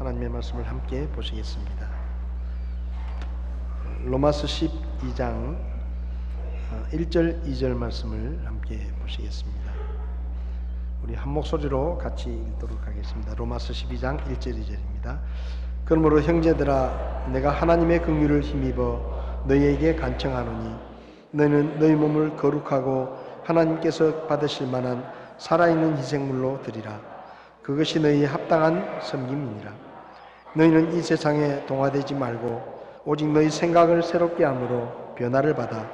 하나님의 말씀을 함께 보시겠습니다. 로마서 12장 1절 2절 말씀을 함께 보시겠습니다. 우리 한 목소리로 같이 읽도록 하겠습니다. 로마서 12장 1절 2절입니다. 그러므로 형제들아, 내가 하나님의 긍휼을 힘입어 너희에게 간청하노니 너희는 너희 몸을 거룩하고 하나님께서 받으실 만한 살아있는 희생물로 드리라. 그것이 너희의 합당한 섬김이니라. 너희는 이 세상에 동화되지 말고 오직 너희 생각을 새롭게 함으로 변화를 받아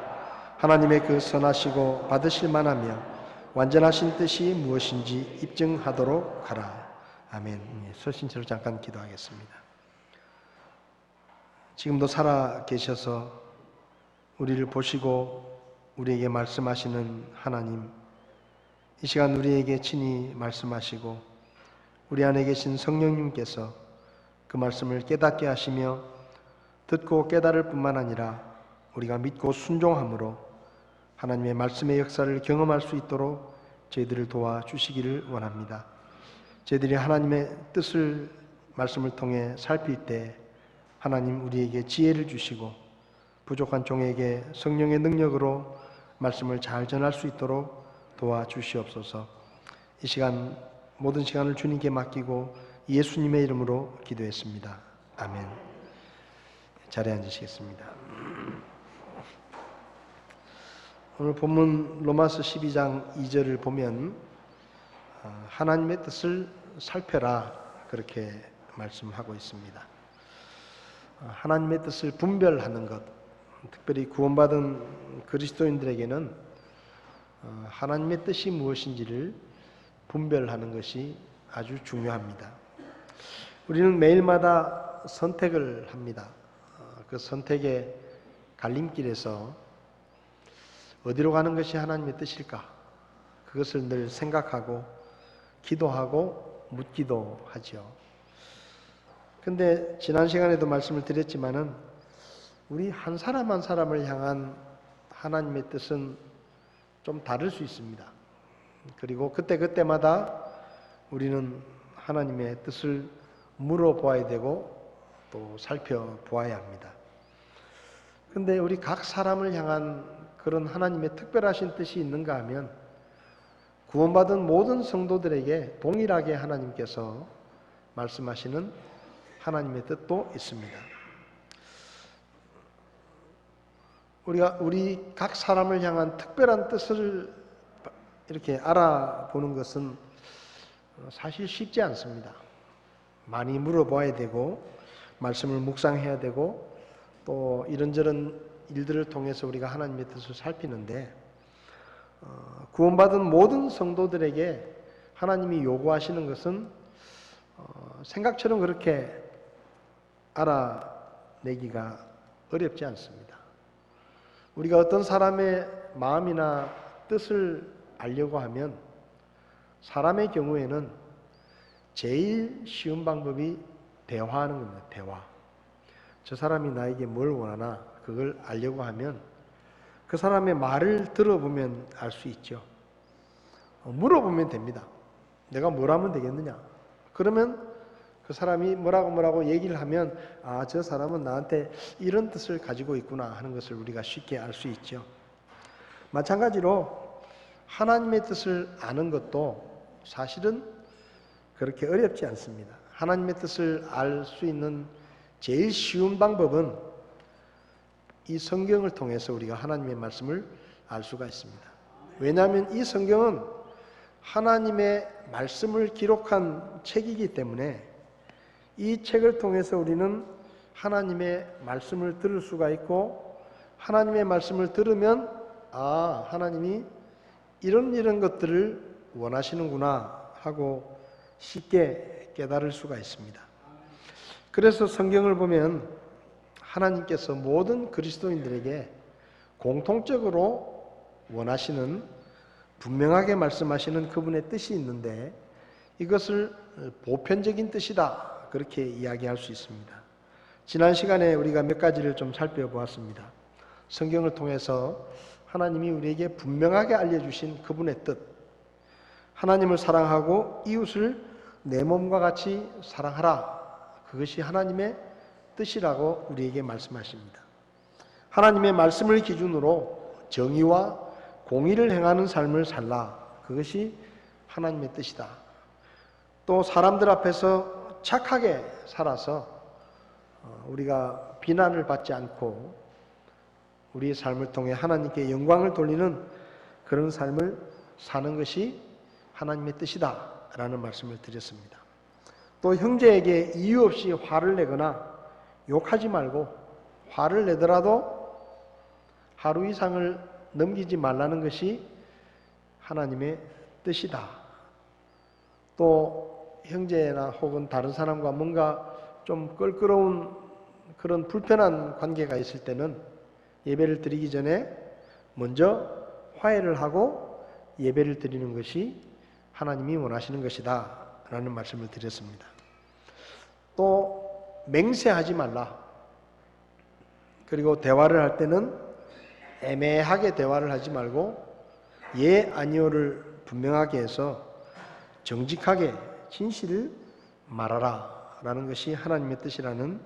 하나님의 그 선하시고 받으실 만하며 완전하신 뜻이 무엇인지 입증하도록 하라. 아멘. 서신 채로 잠깐 기도하겠습니다. 지금도 살아 계셔서 우리를 보시고 우리에게 말씀하시는 하나님, 이 시간 우리에게 친히 말씀하시고 우리 안에 계신 성령님께서 그 말씀을 깨닫게 하시며 듣고 깨달을 뿐만 아니라 우리가 믿고 순종함으로 하나님의 말씀의 역사를 경험할 수 있도록 저희들을 도와주시기를 원합니다. 저희들이 하나님의 뜻을 말씀을 통해 살필 때 하나님 우리에게 지혜를 주시고 부족한 종에게 성령의 능력으로 말씀을 잘 전할 수 있도록 도와주시옵소서. 이 시간 모든 시간을 주님께 맡기고 예수님의 이름으로 기도했습니다. 아멘. 자리에 앉으시겠습니다. 오늘 본문 로마서 12장 2절을 보면 하나님의 뜻을 살펴라 그렇게 말씀하고 있습니다. 하나님의 뜻을 분별하는 것, 특별히 구원받은 그리스도인들에게는 하나님의 뜻이 무엇인지를 분별하는 것이 아주 중요합니다. 우리는 매일마다 선택을 합니다. 그 선택의 갈림길에서 어디로 가는 것이 하나님의 뜻일까? 그것을 늘 생각하고 기도하고 묻기도 하죠. 근데 지난 시간에도 말씀을 드렸지만은 우리 한 사람 한 사람을 향한 하나님의 뜻은 좀 다를 수 있습니다. 그리고 그때마다 우리는 하나님의 뜻을 물어보아야 되고 또 살펴보아야 합니다. 근데 우리 각 사람을 향한 그런 하나님의 특별하신 뜻이 있는가 하면 구원받은 모든 성도들에게 동일하게 하나님께서 말씀하시는 하나님의 뜻도 있습니다. 우리 각 사람을 향한 특별한 뜻을 이렇게 알아보는 것은 사실 쉽지 않습니다. 많이 물어봐야 되고 말씀을 묵상해야 되고 또 이런저런 일들을 통해서 우리가 하나님의 뜻을 살피는데 구원받은 모든 성도들에게 하나님이 요구하시는 것은 생각처럼 그렇게 알아내기가 어렵지 않습니다. 우리가 어떤 사람의 마음이나 뜻을 알려고 하면 사람의 경우에는 제일 쉬운 방법이 대화하는 겁니다. 대화. 저 사람이 나에게 뭘 원하나 그걸 알려고 하면 그 사람의 말을 들어보면 알 수 있죠. 물어보면 됩니다. 내가 뭘 하면 되겠느냐? 그러면 그 사람이 뭐라고 얘기를 하면 저 사람은 나한테 이런 뜻을 가지고 있구나 하는 것을 우리가 쉽게 알 수 있죠. 마찬가지로 하나님의 뜻을 아는 것도 사실은 그렇게 어렵지 않습니다. 하나님의 뜻을 알 수 있는 제일 쉬운 방법은 이 성경을 통해서 우리가 하나님의 말씀을 알 수가 있습니다. 왜냐하면 이 성경은 하나님의 말씀을 기록한 책이기 때문에 이 책을 통해서 우리는 하나님의 말씀을 들을 수가 있고 하나님의 말씀을 들으면 하나님이 이런 것들을 원하시는구나 하고 쉽게 깨달을 수가 있습니다. 그래서 성경을 보면 하나님께서 모든 그리스도인들에게 공통적으로 원하시는 분명하게 말씀하시는 그분의 뜻이 있는데 이것을 보편적인 뜻이다 그렇게 이야기할 수 있습니다. 지난 시간에 우리가 몇 가지를 좀 살펴보았습니다. 성경을 통해서 하나님이 우리에게 분명하게 알려주신 그분의 뜻, 하나님을 사랑하고 이웃을 내 몸과 같이 사랑하라 그것이 하나님의 뜻이라고 우리에게 말씀하십니다. 하나님의 말씀을 기준으로 정의와 공의를 행하는 삶을 살라. 그것이 하나님의 뜻이다. 또 사람들 앞에서 착하게 살아서 우리가 비난을 받지 않고 우리의 삶을 통해 하나님께 영광을 돌리는 그런 삶을 사는 것이 하나님의 뜻이다 라는 말씀을 드렸습니다. 또 형제에게 이유 없이 화를 내거나 욕하지 말고 화를 내더라도 하루 이상을 넘기지 말라는 것이 하나님의 뜻이다. 또 형제나 혹은 다른 사람과 뭔가 좀 껄끄러운 그런 불편한 관계가 있을 때는 예배를 드리기 전에 먼저 화해를 하고 예배를 드리는 것이 하나님이 원하시는 것이다 라는 말씀을 드렸습니다. 또 맹세하지 말라. 그리고 대화를 할 때는 애매하게 대화를 하지 말고 예 아니오를 분명하게 해서 정직하게 진실을 말하라 라는 것이 하나님의 뜻이라는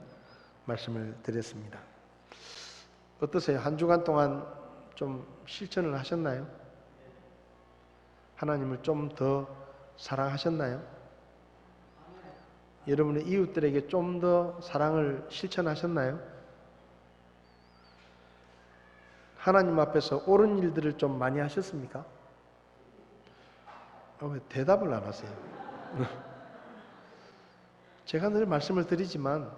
말씀을 드렸습니다. 어떠세요? 한 주간 동안 좀 실천을 하셨나요? 하나님을 좀 더 사랑하셨나요? 여러분의 이웃들에게 좀 더 사랑을 실천하셨나요? 하나님 앞에서 옳은 일들을 좀 많이 하셨습니까? 왜 대답을 안 하세요? 제가 늘 말씀을 드리지만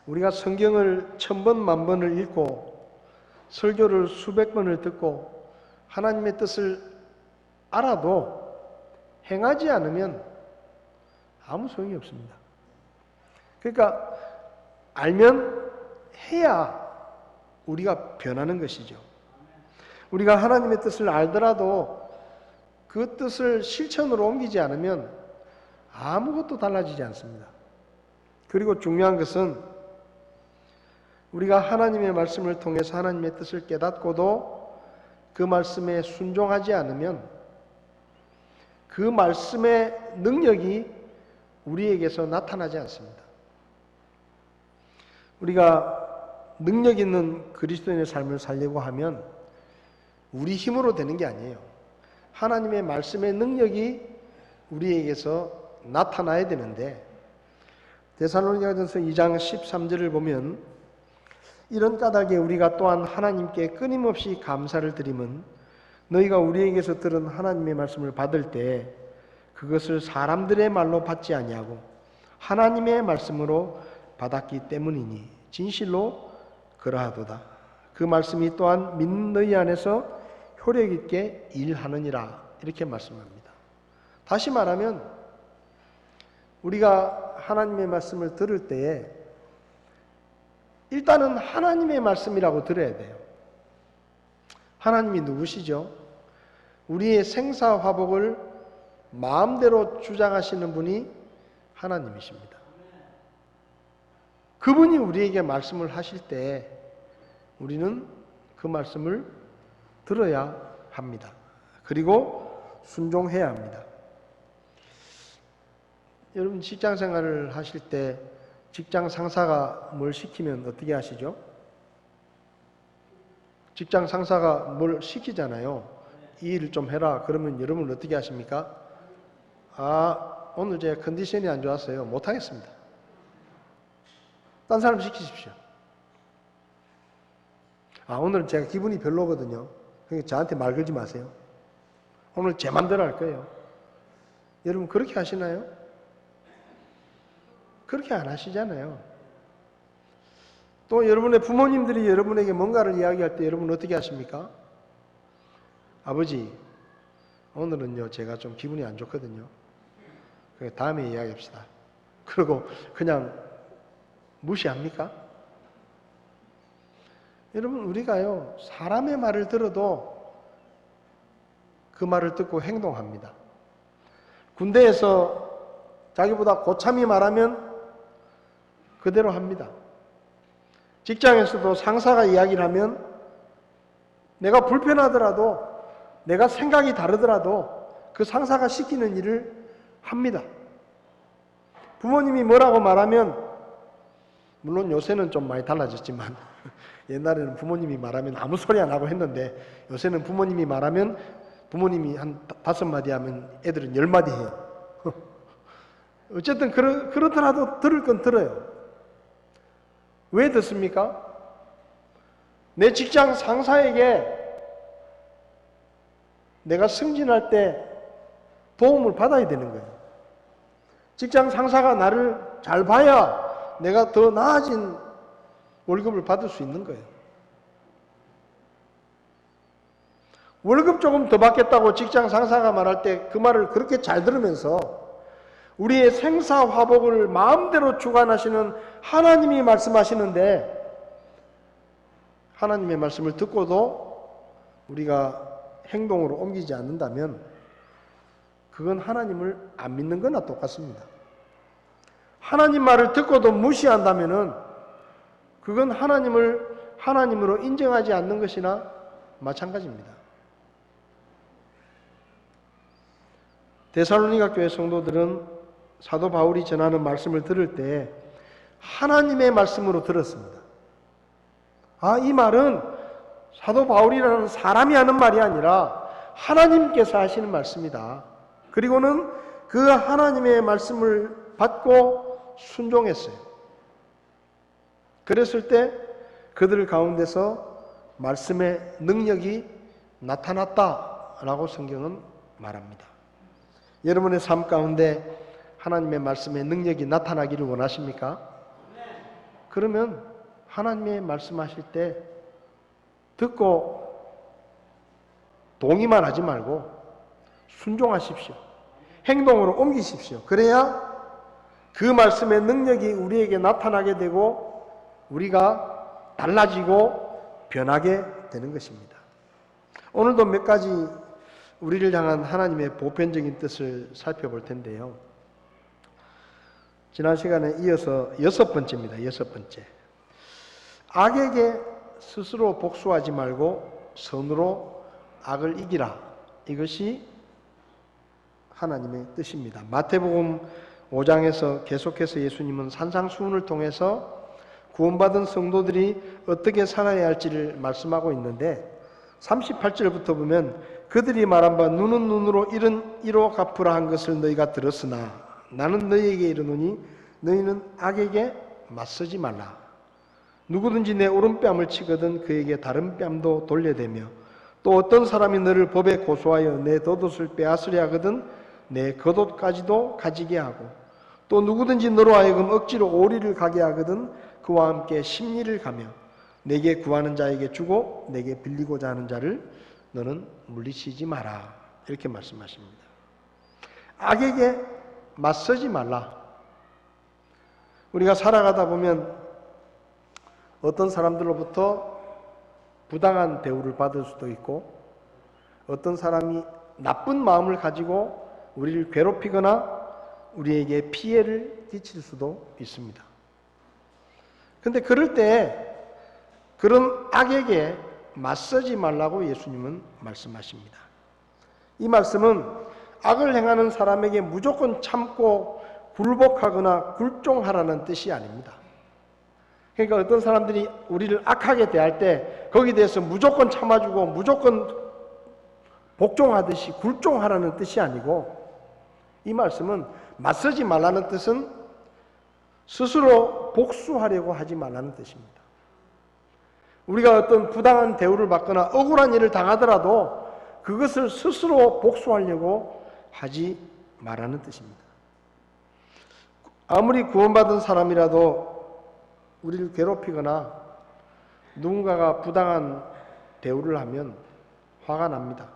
우리가 성경을 1000번, 10,000번을 읽고 설교를 수백 번을 듣고 하나님의 뜻을 알아도 행하지 않으면 아무 소용이 없습니다. 그러니까 알면 해야 우리가 변하는 것이죠. 우리가 하나님의 뜻을 알더라도 그 뜻을 실천으로 옮기지 않으면 아무것도 달라지지 않습니다. 그리고 중요한 것은 우리가 하나님의 말씀을 통해서 하나님의 뜻을 깨닫고도 그 말씀에 순종하지 않으면 그 말씀의 능력이 우리에게서 나타나지 않습니다. 우리가 능력 있는 그리스도인의 삶을 살려고 하면 우리 힘으로 되는 게 아니에요. 하나님의 말씀의 능력이 우리에게서 나타나야 되는데 데살로니가전서 2장 13절을 보면 이런 까닭에 우리가 또한 하나님께 끊임없이 감사를 드리면 너희가 우리에게서 들은 하나님의 말씀을 받을 때 그것을 사람들의 말로 받지 아니하고 하나님의 말씀으로 받았기 때문이니 진실로 그러하도다. 그 말씀이 또한 믿는 너희 안에서 효력 있게 일하느니라 이렇게 말씀합니다. 다시 말하면 우리가 하나님의 말씀을 들을 때에 일단은 하나님의 말씀이라고 들어야 돼요. 하나님이 누구시죠? 우리의 생사화복을 마음대로 주장하시는 분이 하나님이십니다. 그분이 우리에게 말씀을 하실 때 우리는 그 말씀을 들어야 합니다. 그리고 순종해야 합니다. 여러분 직장 생활을 하실 때 직장 상사가 뭘 시키면 어떻게 하시죠? 직장 상사가 뭘 시키잖아요. 이 일을 좀 해라. 그러면 여러분은 어떻게 하십니까? 오늘 제 컨디션이 안 좋았어요. 못하겠습니다. 딴 사람 시키십시오. 오늘 제가 기분이 별로거든요. 그러니까 저한테 말 걸지 마세요. 오늘 제 맘대로 할 거예요. 여러분 그렇게 하시나요? 그렇게 안 하시잖아요. 또 여러분의 부모님들이 여러분에게 뭔가를 이야기할 때 여러분 어떻게 하십니까? 아버지, 오늘은요 제가 좀 기분이 안 좋거든요. 그러니까 다음에 이야기합시다. 그리고 그냥 무시합니까? 여러분 우리가요 사람의 말을 들어도 그 말을 듣고 행동합니다. 군대에서 자기보다 고참이 말하면 그대로 합니다. 직장에서도 상사가 이야기를 하면 내가 불편하더라도 내가 생각이 다르더라도 그 상사가 시키는 일을 합니다. 부모님이 뭐라고 말하면 물론 요새는 좀 많이 달라졌지만 옛날에는 부모님이 말하면 아무 소리 안 하고 했는데 요새는 부모님이 말하면 부모님이 한 5마디 하면 애들은 10마디 해요. 어쨌든 그렇더라도 들을 건 들어요. 왜 듣습니까? 내 직장 상사에게 내가 승진할 때 도움을 받아야 되는 거예요. 직장 상사가 나를 잘 봐야 내가 더 나아진 월급을 받을 수 있는 거예요. 월급 조금 더 받겠다고 직장 상사가 말할 때 그 말을 그렇게 잘 들으면서 우리의 생사화복을 마음대로 주관하시는 하나님이 말씀하시는데 하나님의 말씀을 듣고도 우리가 행동으로 옮기지 않는다면 그건 하나님을 안 믿는 거나 똑같습니다. 하나님 말을 듣고도 무시한다면은 그건 하나님을 하나님으로 인정하지 않는 것이나 마찬가지입니다. 데살로니가 교회 성도들은 사도 바울이 전하는 말씀을 들을 때 하나님의 말씀으로 들었습니다. 이 말은 사도 바울이라는 사람이 하는 말이 아니라 하나님께서 하시는 말씀이다. 그리고는 그 하나님의 말씀을 받고 순종했어요. 그랬을 때 그들 가운데서 말씀의 능력이 나타났다라고 성경은 말합니다. 여러분의 삶 가운데 하나님의 말씀의 능력이 나타나기를 원하십니까? 그러면 하나님의 말씀하실 때 듣고 동의만 하지 말고 순종하십시오. 행동으로 옮기십시오. 그래야 그 말씀의 능력이 우리에게 나타나게 되고 우리가 달라지고 변하게 되는 것입니다. 오늘도 몇 가지 우리를 향한 하나님의 보편적인 뜻을 살펴볼 텐데요. 지난 시간에 이어서 6번째입니다. 6번째. 악에게 스스로 복수하지 말고 선으로 악을 이기라. 이것이 하나님의 뜻입니다. 마태복음 5장에서 계속해서 예수님은 산상수훈을 통해서 구원받은 성도들이 어떻게 살아야 할지를 말씀하고 있는데 38절부터 보면 그들이 말한 바 눈은 눈으로 이는 이로 갚으라 한 것을 너희가 들었으나 나는 너희에게 이르노니 너희는 악에게 맞서지 말라. 누구든지 내 오른뺨을 치거든 그에게 다른 뺨도 돌려대며 또 어떤 사람이 너를 법에 고소하여 내 덧옷을 빼앗으려 하거든 내 겉옷까지도 가지게 하고 또 누구든지 너로 하여금 억지로 오리를 가게 하거든 그와 함께 십리를 가며 내게 구하는 자에게 주고 내게 빌리고자 하는 자를 너는 물리치지 마라. 이렇게 말씀하십니다. 악에게 맞서지 말라. 우리가 살아가다 보면 어떤 사람들로부터 부당한 대우를 받을 수도 있고 어떤 사람이 나쁜 마음을 가지고 우리를 괴롭히거나 우리에게 피해를 끼칠 수도 있습니다. 그런데 그럴 때 그런 악에게 맞서지 말라고 예수님은 말씀하십니다. 이 말씀은 악을 행하는 사람에게 무조건 참고 굴복하거나 굴종하라는 뜻이 아닙니다. 그러니까 어떤 사람들이 우리를 악하게 대할 때 거기에 대해서 무조건 참아주고 무조건 복종하듯이 굴종하라는 뜻이 아니고 이 말씀은 맞서지 말라는 뜻은 스스로 복수하려고 하지 말라는 뜻입니다. 우리가 어떤 부당한 대우를 받거나 억울한 일을 당하더라도 그것을 스스로 복수하려고 하지 말라는 뜻입니다. 아무리 구원받은 사람이라도 우리를 괴롭히거나 누군가가 부당한 대우를 하면 화가 납니다.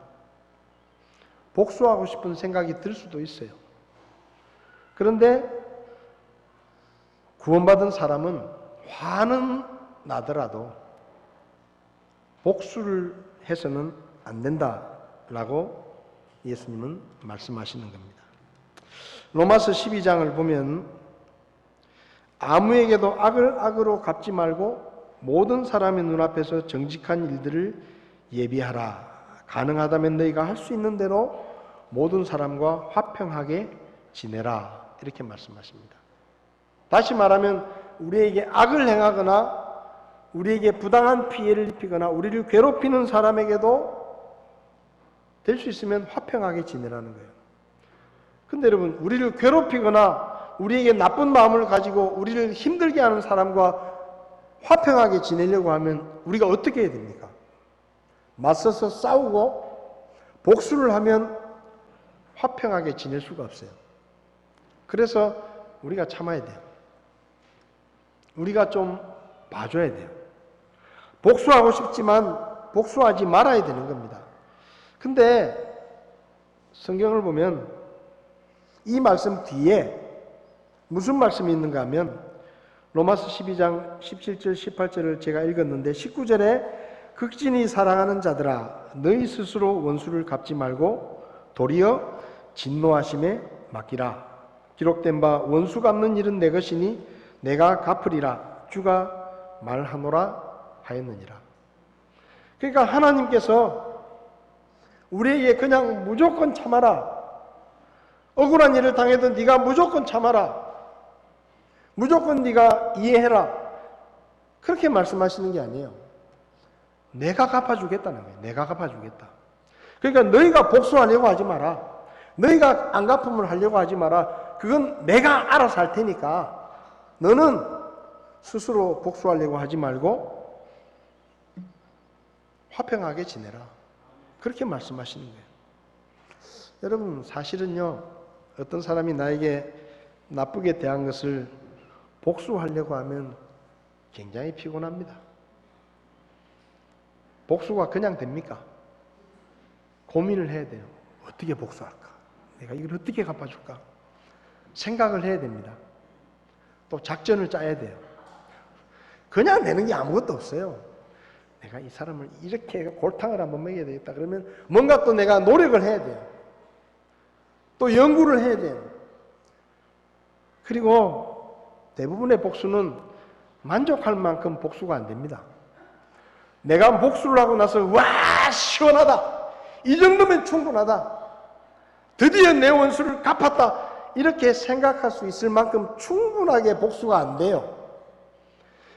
복수하고 싶은 생각이 들 수도 있어요. 그런데 구원받은 사람은 화는 나더라도 복수를 해서는 안 된다라고 예수님은 말씀하시는 겁니다. 로마서 12장을 보면 아무에게도 악을 악으로 갚지 말고 모든 사람의 눈앞에서 정직한 일들을 예비하라. 가능하다면 너희가 할 수 있는 대로 모든 사람과 화평하게 지내라. 이렇게 말씀하십니다. 다시 말하면 우리에게 악을 행하거나 우리에게 부당한 피해를 입히거나 우리를 괴롭히는 사람에게도 될 수 있으면 화평하게 지내라는 거예요. 근데 여러분, 우리를 괴롭히거나 우리에게 나쁜 마음을 가지고 우리를 힘들게 하는 사람과 화평하게 지내려고 하면 우리가 어떻게 해야 됩니까? 맞서서 싸우고 복수를 하면 화평하게 지낼 수가 없어요. 그래서 우리가 참아야 돼요. 우리가 좀 봐줘야 돼요. 복수하고 싶지만 복수하지 말아야 되는 겁니다. 근데 성경을 보면 이 말씀 뒤에 무슨 말씀이 있는가 하면 로마서 12장 17절 18절을 제가 읽었는데 19절에 극진히 사랑하는 자들아 너희 스스로 원수를 갚지 말고 도리어 진노하심에 맡기라. 기록된 바 원수 갚는 일은 내 것이니 내가 갚으리라 주가 말하노라 하였느니라. 그러니까 하나님께서 우리에게 그냥 무조건 참아라. 억울한 일을 당해도 네가 무조건 참아라. 무조건 네가 이해해라. 그렇게 말씀하시는 게 아니에요. 내가 갚아주겠다는 거예요. 내가 갚아주겠다. 그러니까 너희가 복수하려고 하지 마라. 너희가 안 갚음을 하려고 하지 마라. 그건 내가 알아서 할 테니까 너는 스스로 복수하려고 하지 말고 화평하게 지내라. 그렇게 말씀하시는 거예요. 여러분, 사실은요, 어떤 사람이 나에게 나쁘게 대한 것을 복수하려고 하면 굉장히 피곤합니다. 복수가 그냥 됩니까? 고민을 해야 돼요. 어떻게 복수할까? 내가 이걸 어떻게 갚아줄까? 생각을 해야 됩니다. 또 작전을 짜야 돼요. 그냥 되는 게 아무것도 없어요. 내가 이 사람을 이렇게 골탕을 한번 먹여야 되겠다. 그러면 뭔가 또 내가 노력을 해야 돼요. 또 연구를 해야 돼요. 그리고 대부분의 복수는 만족할 만큼 복수가 안 됩니다. 내가 복수를 하고 나서 와 시원하다. 이 정도면 충분하다. 드디어 내 원수를 갚았다. 이렇게 생각할 수 있을 만큼 충분하게 복수가 안 돼요.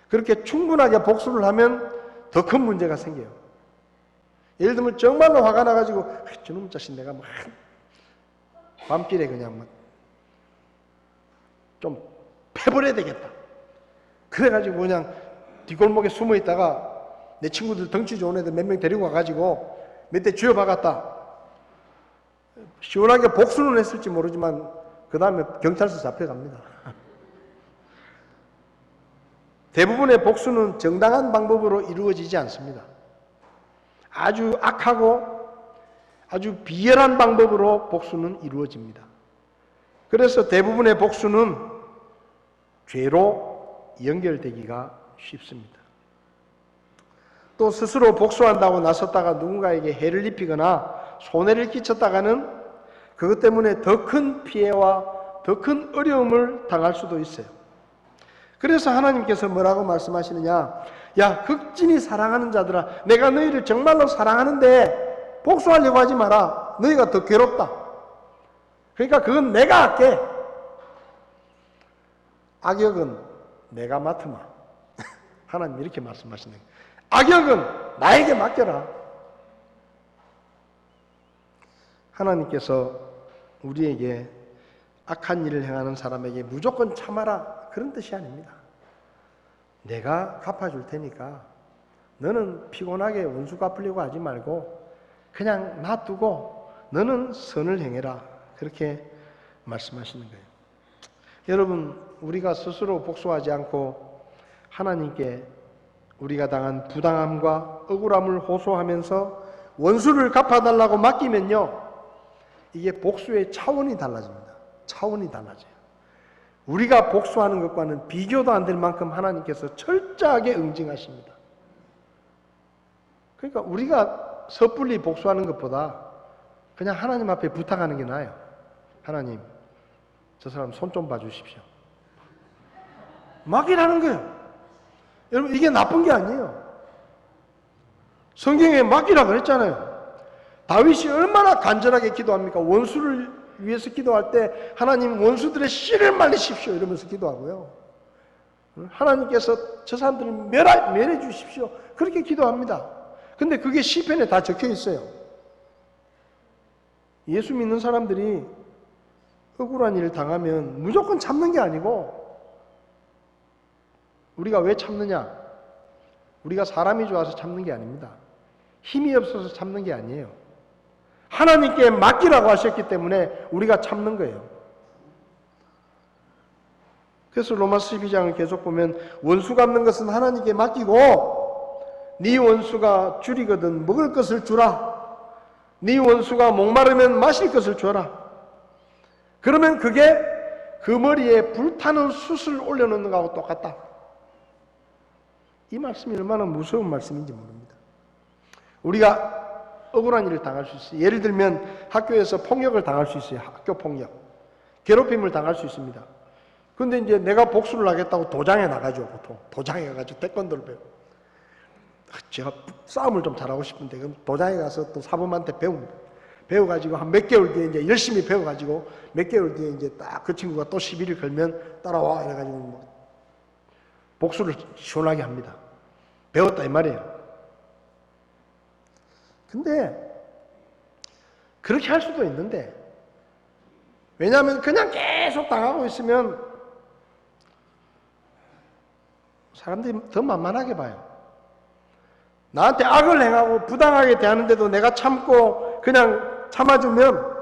그렇게 충분하게 복수를 하면 더 큰 문제가 생겨요. 예를 들면 정말로 화가 나가지고 저놈 자식 내가 막 밤길에 그냥 막 좀 패버려야 되겠다. 그래가지고 그냥 뒷골목에 숨어 있다가 내 친구들 덩치 좋은 애들 몇 명 데리고 와가지고 몇 대 쥐어박았다. 시원하게 복수는 했을지 모르지만 그 다음에 경찰서 잡혀갑니다. 대부분의 복수는 정당한 방법으로 이루어지지 않습니다. 아주 악하고 아주 비열한 방법으로 복수는 이루어집니다. 그래서 대부분의 복수는 죄로 연결되기가 쉽습니다. 또 스스로 복수한다고 나섰다가 누군가에게 해를 입히거나 손해를 끼쳤다가는 그것 때문에 더 큰 피해와 더 큰 어려움을 당할 수도 있어요. 그래서 하나님께서 뭐라고 말씀하시느냐? 야, 극진히 사랑하는 자들아, 내가 너희를 정말로 사랑하는데 복수하려고 하지 마라. 너희가 더 괴롭다. 그러니까 그건 내가 할게. 악역은 내가 맡으마. 하나님 이렇게 말씀하시는 거예요. 악역은 나에게 맡겨라. 하나님께서 우리에게 악한 일을 행하는 사람에게 무조건 참아라. 그런 뜻이 아닙니다. 내가 갚아줄 테니까 너는 피곤하게 원수 갚으려고 하지 말고 그냥 놔두고 너는 선을 행해라. 그렇게 말씀하시는 거예요. 여러분, 우리가 스스로 복수하지 않고 하나님께 우리가 당한 부당함과 억울함을 호소하면서 원수를 갚아달라고 맡기면요, 이게 복수의 차원이 달라집니다. 차원이 달라져요. 우리가 복수하는 것과는 비교도 안 될 만큼 하나님께서 철저하게 응징하십니다. 그러니까 우리가 섣불리 복수하는 것보다 그냥 하나님 앞에 부탁하는 게 나아요. 하나님, 저 사람 손 좀 봐주십시오. 맡기라는 거예요. 여러분, 이게 나쁜 게 아니에요. 성경에 맡기라 그랬잖아요. 다윗이 얼마나 간절하게 기도합니까? 원수를 위해서 기도할 때 하나님 원수들의 씨를 말리십시오 이러면서 기도하고요. 하나님께서 저 사람들을 멸해 주십시오. 그렇게 기도합니다. 근데 그게 시편에 다 적혀 있어요. 예수 믿는 사람들이 억울한 일을 당하면 무조건 참는 게 아니고, 우리가 왜 참느냐? 우리가 사람이 좋아서 참는 게 아닙니다. 힘이 없어서 참는 게 아니에요. 하나님께 맡기라고 하셨기 때문에 우리가 참는 거예요. 그래서 로마서 12장을 계속 보면 원수 갚는 것은 하나님께 맡기고, 네 원수가 줄이거든 먹을 것을 주라. 네 원수가 목마르면 마실 것을 줘라. 그러면 그게 그 머리에 불타는 숯을 올려놓는 거하고 똑같다. 이 말씀이 얼마나 무서운 말씀인지 모릅니다. 우리가 억울한 일을 당할 수 있어요. 예를 들면 학교에서 폭력을 당할 수 있어요. 학교 폭력. 괴롭힘을 당할 수 있습니다. 근데 이제 내가 복수를 하겠다고 도장에 나가죠, 보통. 도장에 가가지고 태권도를 배워. 제가 싸움을 좀 잘하고 싶은데, 그럼 도장에 가서 또 사범한테 배웁니다. 배워가지고 한 몇 개월 뒤에 이제 열심히 배워가지고 몇 개월 뒤에 이제 딱 그 친구가 또 시비를 걸면 따라와. 이래가지고 뭐 복수를 시원하게 합니다. 배웠다 이 말이에요. 근데 그렇게 할 수도 있는데, 왜냐하면 그냥 계속 당하고 있으면 사람들이 더 만만하게 봐요. 나한테 악을 행하고 부당하게 대하는데도 내가 참고 그냥 참아주면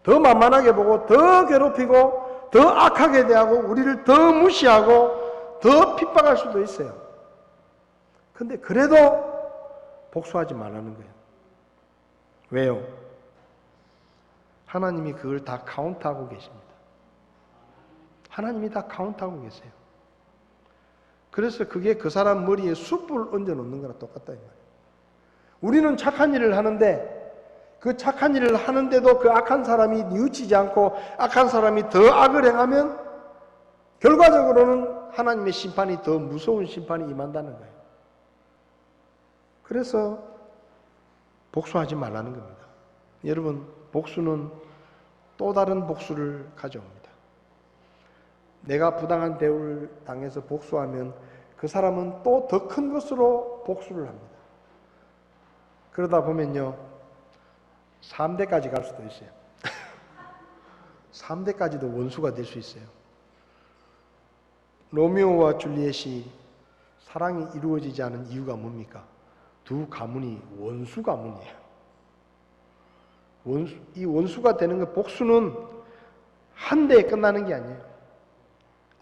더 만만하게 보고 더 괴롭히고 더 악하게 대하고 우리를 더 무시하고 더 핍박할 수도 있어요. 근데 그래도 복수하지 말라는 거예요. 왜요? 하나님이 그걸 다 카운트하고 계십니다. 하나님이 다 카운트하고 계세요. 그래서 그게 그 사람 머리에 숯불을 얹어 놓는 거랑 똑같다 이 말이에요. 우리는 착한 일을 하는데, 그 착한 일을 하는데도 그 악한 사람이 뉘우치지 않고 악한 사람이 더 악을 행하면 결과적으로는 하나님의 심판이 더 무서운 심판이 임한다는 거예요. 그래서 복수하지 말라는 겁니다. 여러분, 복수는 또 다른 복수를 가져옵니다. 내가 부당한 대우를 당해서 복수하면 그 사람은 또 더 큰 것으로 복수를 합니다. 그러다 보면요, 3대까지 갈 수도 있어요. 3대까지도 원수가 될 수 있어요. 로미오와 줄리엣이 사랑이 이루어지지 않은 이유가 뭡니까? 두 가문이 원수 가문이에요. 이 원수가 되는 것, 복수는 한 대에 끝나는 게 아니에요.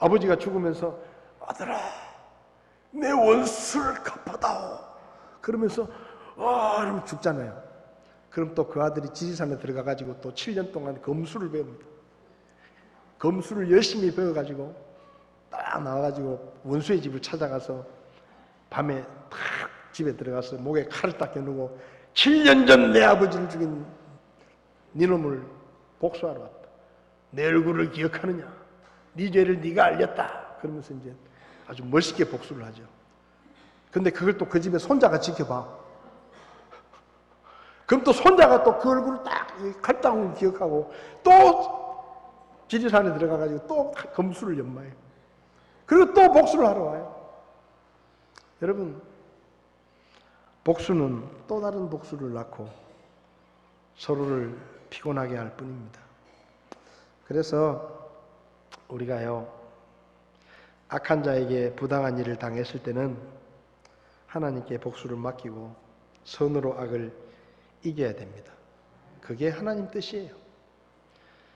아버지가 죽으면서 아들아 내 원수를 갚아다오 그러면서 이러면 죽잖아요. 그럼 또 그 아들이 지리산에 들어가가지고 또 7년 동안 검술을 배웁니다. 검술을 열심히 배워가지고 딱 나와가지고 원수의 집을 찾아가서 밤에 탁 집에 들어가서 목에 칼을 딱 겨누고 7년 전 내 아버지를 죽인 니놈을 복수하러 왔다. 내 얼굴을 기억하느냐? 네 죄를 네가 알렸다. 그러면서 이제 아주 멋있게 복수를 하죠. 근데 그걸 또 그 집에 손자가 지켜봐. 그럼 또 손자가 또 그 얼굴을 딱 칼당을 기억하고 또 지리산에 들어가가지고 또 검수를 연마해요. 그리고 또 복수를 하러 와요. 여러분, 복수는 또 다른 복수를 낳고 서로를 피곤하게 할 뿐입니다. 그래서 우리가요, 악한 자에게 부당한 일을 당했을 때는 하나님께 복수를 맡기고 선으로 악을 이겨야 됩니다. 그게 하나님 뜻이에요.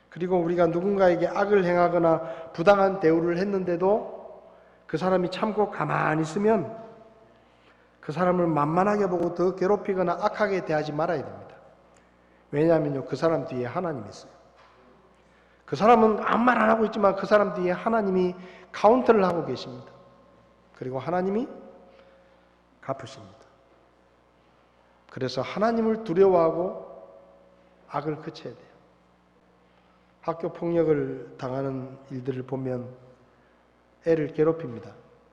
그리고 우리가 누군가에게 악을 행하거나 부당한 대우를 했는데도 그 사람이 참고 가만히 있으면 그 사람을 만만하게 보고 더 괴롭히거나 악하게 대하지 말아야 됩니다. 왜냐하면요, 그 사람 뒤에 하나님이 있어요. 그 사람은 아무 말 안 하고 있지만 그 사람 뒤에 하나님이 카운터를 하고 계십니다. 그리고 하나님이 갚으십니다. 그래서 하나님을 두려워하고 악을 그쳐야 돼요. 학교 폭력을 당하는 일들을 보면 애를 괴롭힙니다.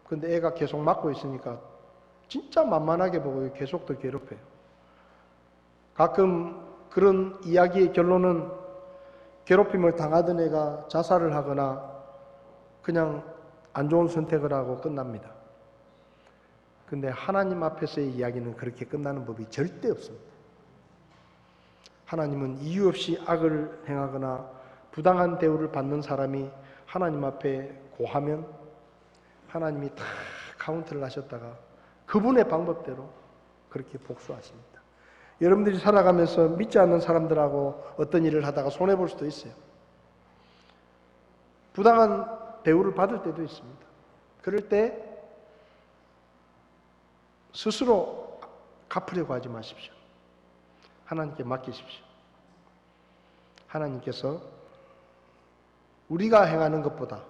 근데 애가 계속 맞고 있으니까 진짜 만만하게 보고 계속 더 괴롭혀요. 가끔 그런 이야기의 결론은 괴롭힘을 당하던 애가 자살을 하거나 그냥 안 좋은 선택을 하고 끝납니다. 근데 하나님 앞에서의 이야기는 그렇게 끝나는 법이 절대 없습니다. 하나님은 이유 없이 악을 행하거나 부당한 대우를 받는 사람이 하나님 앞에 고하면 하나님이 다 카운트를 하셨다가 그분의 방법대로 그렇게 복수하십니다. 여러분들이 살아가면서 믿지 않는 사람들하고 어떤 일을 하다가 손해볼 수도 있어요. 부당한 대우를 받을 때도 있습니다. 그럴 때 스스로 갚으려고 하지 마십시오. 하나님께 맡기십시오. 하나님께서 우리가 행하는 것보다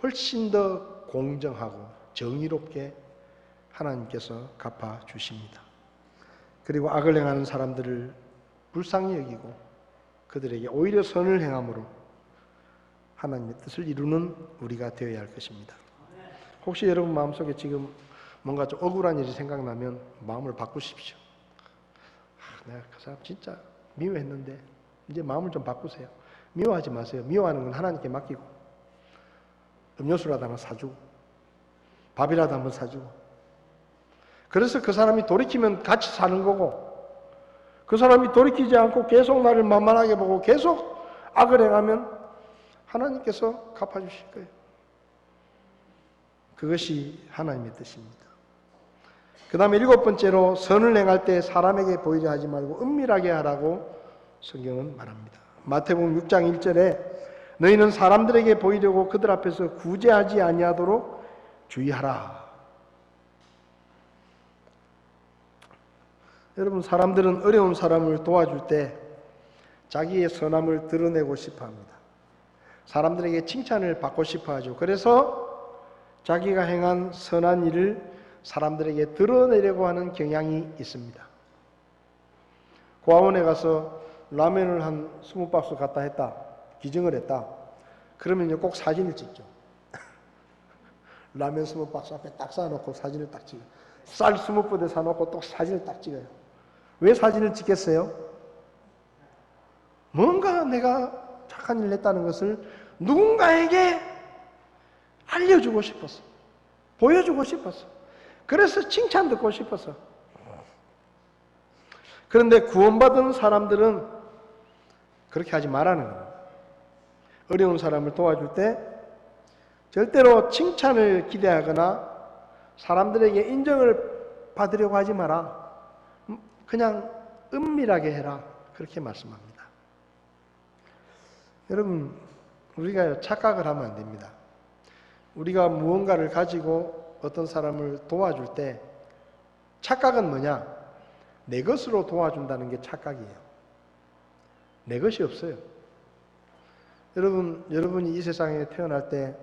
훨씬 더 공정하고 정의롭게 하나님께서 갚아주십니다. 그리고 악을 행하는 사람들을 불쌍히 여기고 그들에게 오히려 선을 행함으로 하나님의 뜻을 이루는 우리가 되어야 할 것입니다. 혹시 여러분 마음속에 지금 뭔가 좀 억울한 일이 생각나면 마음을 바꾸십시오. 내가 그 사람 진짜 미워했는데 이제 마음을 좀 바꾸세요. 미워하지 마세요. 미워하는 건 하나님께 맡기고 음료수라도 한번 사주고 밥이라도 한번 사주고 그래서 그 사람이 돌이키면 같이 사는 거고 그 사람이 돌이키지 않고 계속 나를 만만하게 보고 계속 악을 행하면 하나님께서 갚아주실 거예요. 그것이 하나님의 뜻입니다. 그 다음에 7번째로 선을 행할 때 사람에게 보이려 하지 말고 은밀하게 하라고 성경은 말합니다. 마태복음 6장 1절에 너희는 사람들에게 보이려고 그들 앞에서 구제하지 아니하도록 주의하라. 여러분 사람들은 어려운 사람을 도와줄 때 자기의 선함을 드러내고 싶어 합니다. 사람들에게 칭찬을 받고 싶어 하죠. 그래서 자기가 행한 선한 일을 사람들에게 드러내려고 하는 경향이 있습니다. 고아원에 가서 라면을 한 20박스 갖다 했다. 기증을 했다. 그러면요 꼭 사진을 찍죠. 라면 20박스 앞에 딱 쌓아놓고 사진을 딱 찍어요. 쌀 20부대 사놓고 또 사진을 딱 찍어요. 왜 사진을 찍겠어요? 뭔가 내가 착한 일을 했다는 것을 누군가에게 알려주고 싶었어. 보여주고 싶었어. 그래서 칭찬 듣고 싶었어. 그런데 구원받은 사람들은 그렇게 하지 말라는 겁니다. 어려운 사람을 도와줄 때 절대로 칭찬을 기대하거나 사람들에게 인정을 받으려고 하지 마라. 그냥 은밀하게 해라. 그렇게 말씀합니다. 여러분, 우리가 착각을 하면 안 됩니다. 우리가 무언가를 가지고 어떤 사람을 도와줄 때 착각은 뭐냐? 내 것으로 도와준다는 게 착각이에요. 내 것이 없어요. 여러분이 이 세상에 태어날 때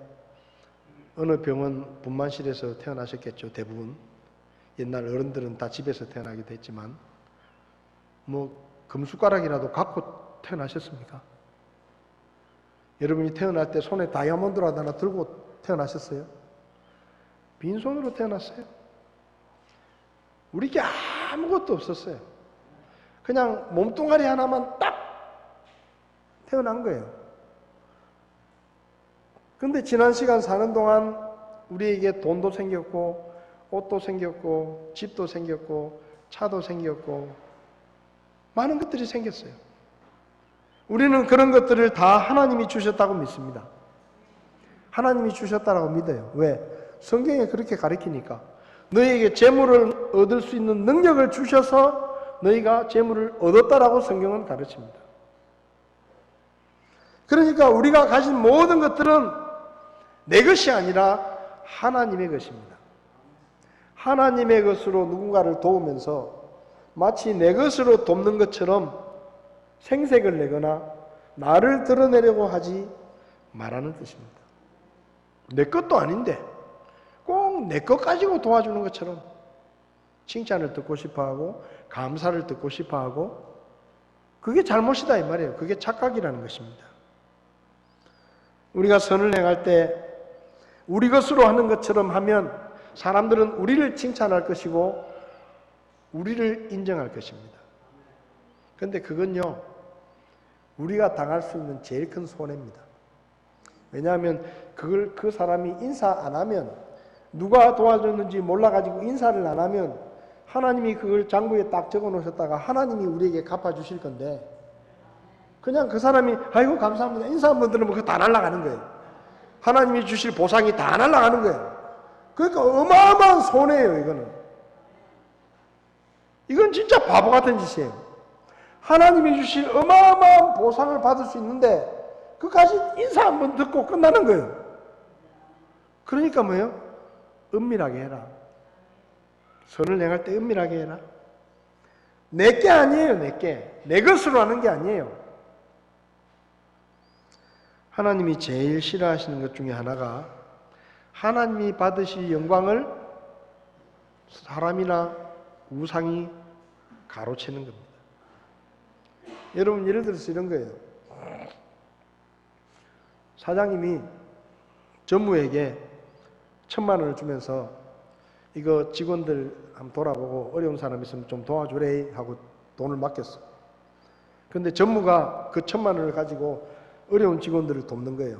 어느 병원 분만실에서 태어나셨겠죠. 대부분. 옛날 어른들은 다 집에서 태어나기도 했지만 금숟가락이라도 갖고 태어나셨습니까? 여러분이 태어날 때 손에 다이아몬드라도 하나 들고 태어나셨어요? 빈손으로 태어났어요. 우리게 아무것도 없었어요. 그냥 몸뚱아리 하나만 딱 태어난 거예요. 근데 지난 시간 사는 동안 우리에게 돈도 생겼고 옷도 생겼고 집도 생겼고 차도 생겼고 많은 것들이 생겼어요. 우리는 그런 것들을 다 하나님이 주셨다고 믿습니다. 하나님이 주셨다라고 믿어요. 왜? 성경에 그렇게 가르치니까. 너희에게 재물을 얻을 수 있는 능력을 주셔서 너희가 재물을 얻었다라고 성경은 가르칩니다. 그러니까 우리가 가진 모든 것들은 내 것이 아니라 하나님의 것입니다. 하나님의 것으로 누군가를 도우면서 마치 내 것으로 돕는 것처럼 생색을 내거나 나를 드러내려고 하지 말라는 뜻입니다. 내 것도 아닌데 꼭 내 것 가지고 도와주는 것처럼 칭찬을 듣고 싶어하고 감사를 듣고 싶어하고 그게 잘못이다 이 말이에요. 그게 착각이라는 것입니다. 우리가 선을 행할 때 우리 것으로 하는 것처럼 하면 사람들은 우리를 칭찬할 것이고 우리를 인정할 것입니다. 그런데 그건요 우리가 당할 수 있는 제일 큰 손해입니다. 왜냐하면 그 사람이 인사 안 하면, 누가 도와줬는지 몰라가지고 인사를 안 하면 하나님이 그걸 장부에 딱 적어 놓으셨다가 하나님이 우리에게 갚아주실 건데, 그냥 그 사람이 아이고 감사합니다 인사 한번 들으면 그거 다 날아가는 거예요. 하나님이 주실 보상이 다 날아가는 거예요. 그러니까 어마어마한 손해예요. 이건 진짜 바보 같은 짓이에요. 하나님이 주실 어마어마한 보상을 받을 수 있는데 그까지 인사 한번 듣고 끝나는 거예요. 그러니까 뭐예요? 은밀하게 해라. 선을 행할 때 은밀하게 해라. 내게 아니에요. 내 것으로 하는 게 아니에요. 하나님이 제일 싫어하시는 것 중에 하나가 하나님이 받으실 영광을 사람이나 우상이 가로채는 겁니다. 여러분 예를 들어서 이런 거예요. 사장님이 전무에게 1,000만 원을 주면서 이거 직원들 한번 돌아보고 어려운 사람 있으면 좀 도와주래 하고 돈을 맡겼어. 그런데 전무가 그 1,000만 원을 가지고 어려운 직원들을 돕는 거예요.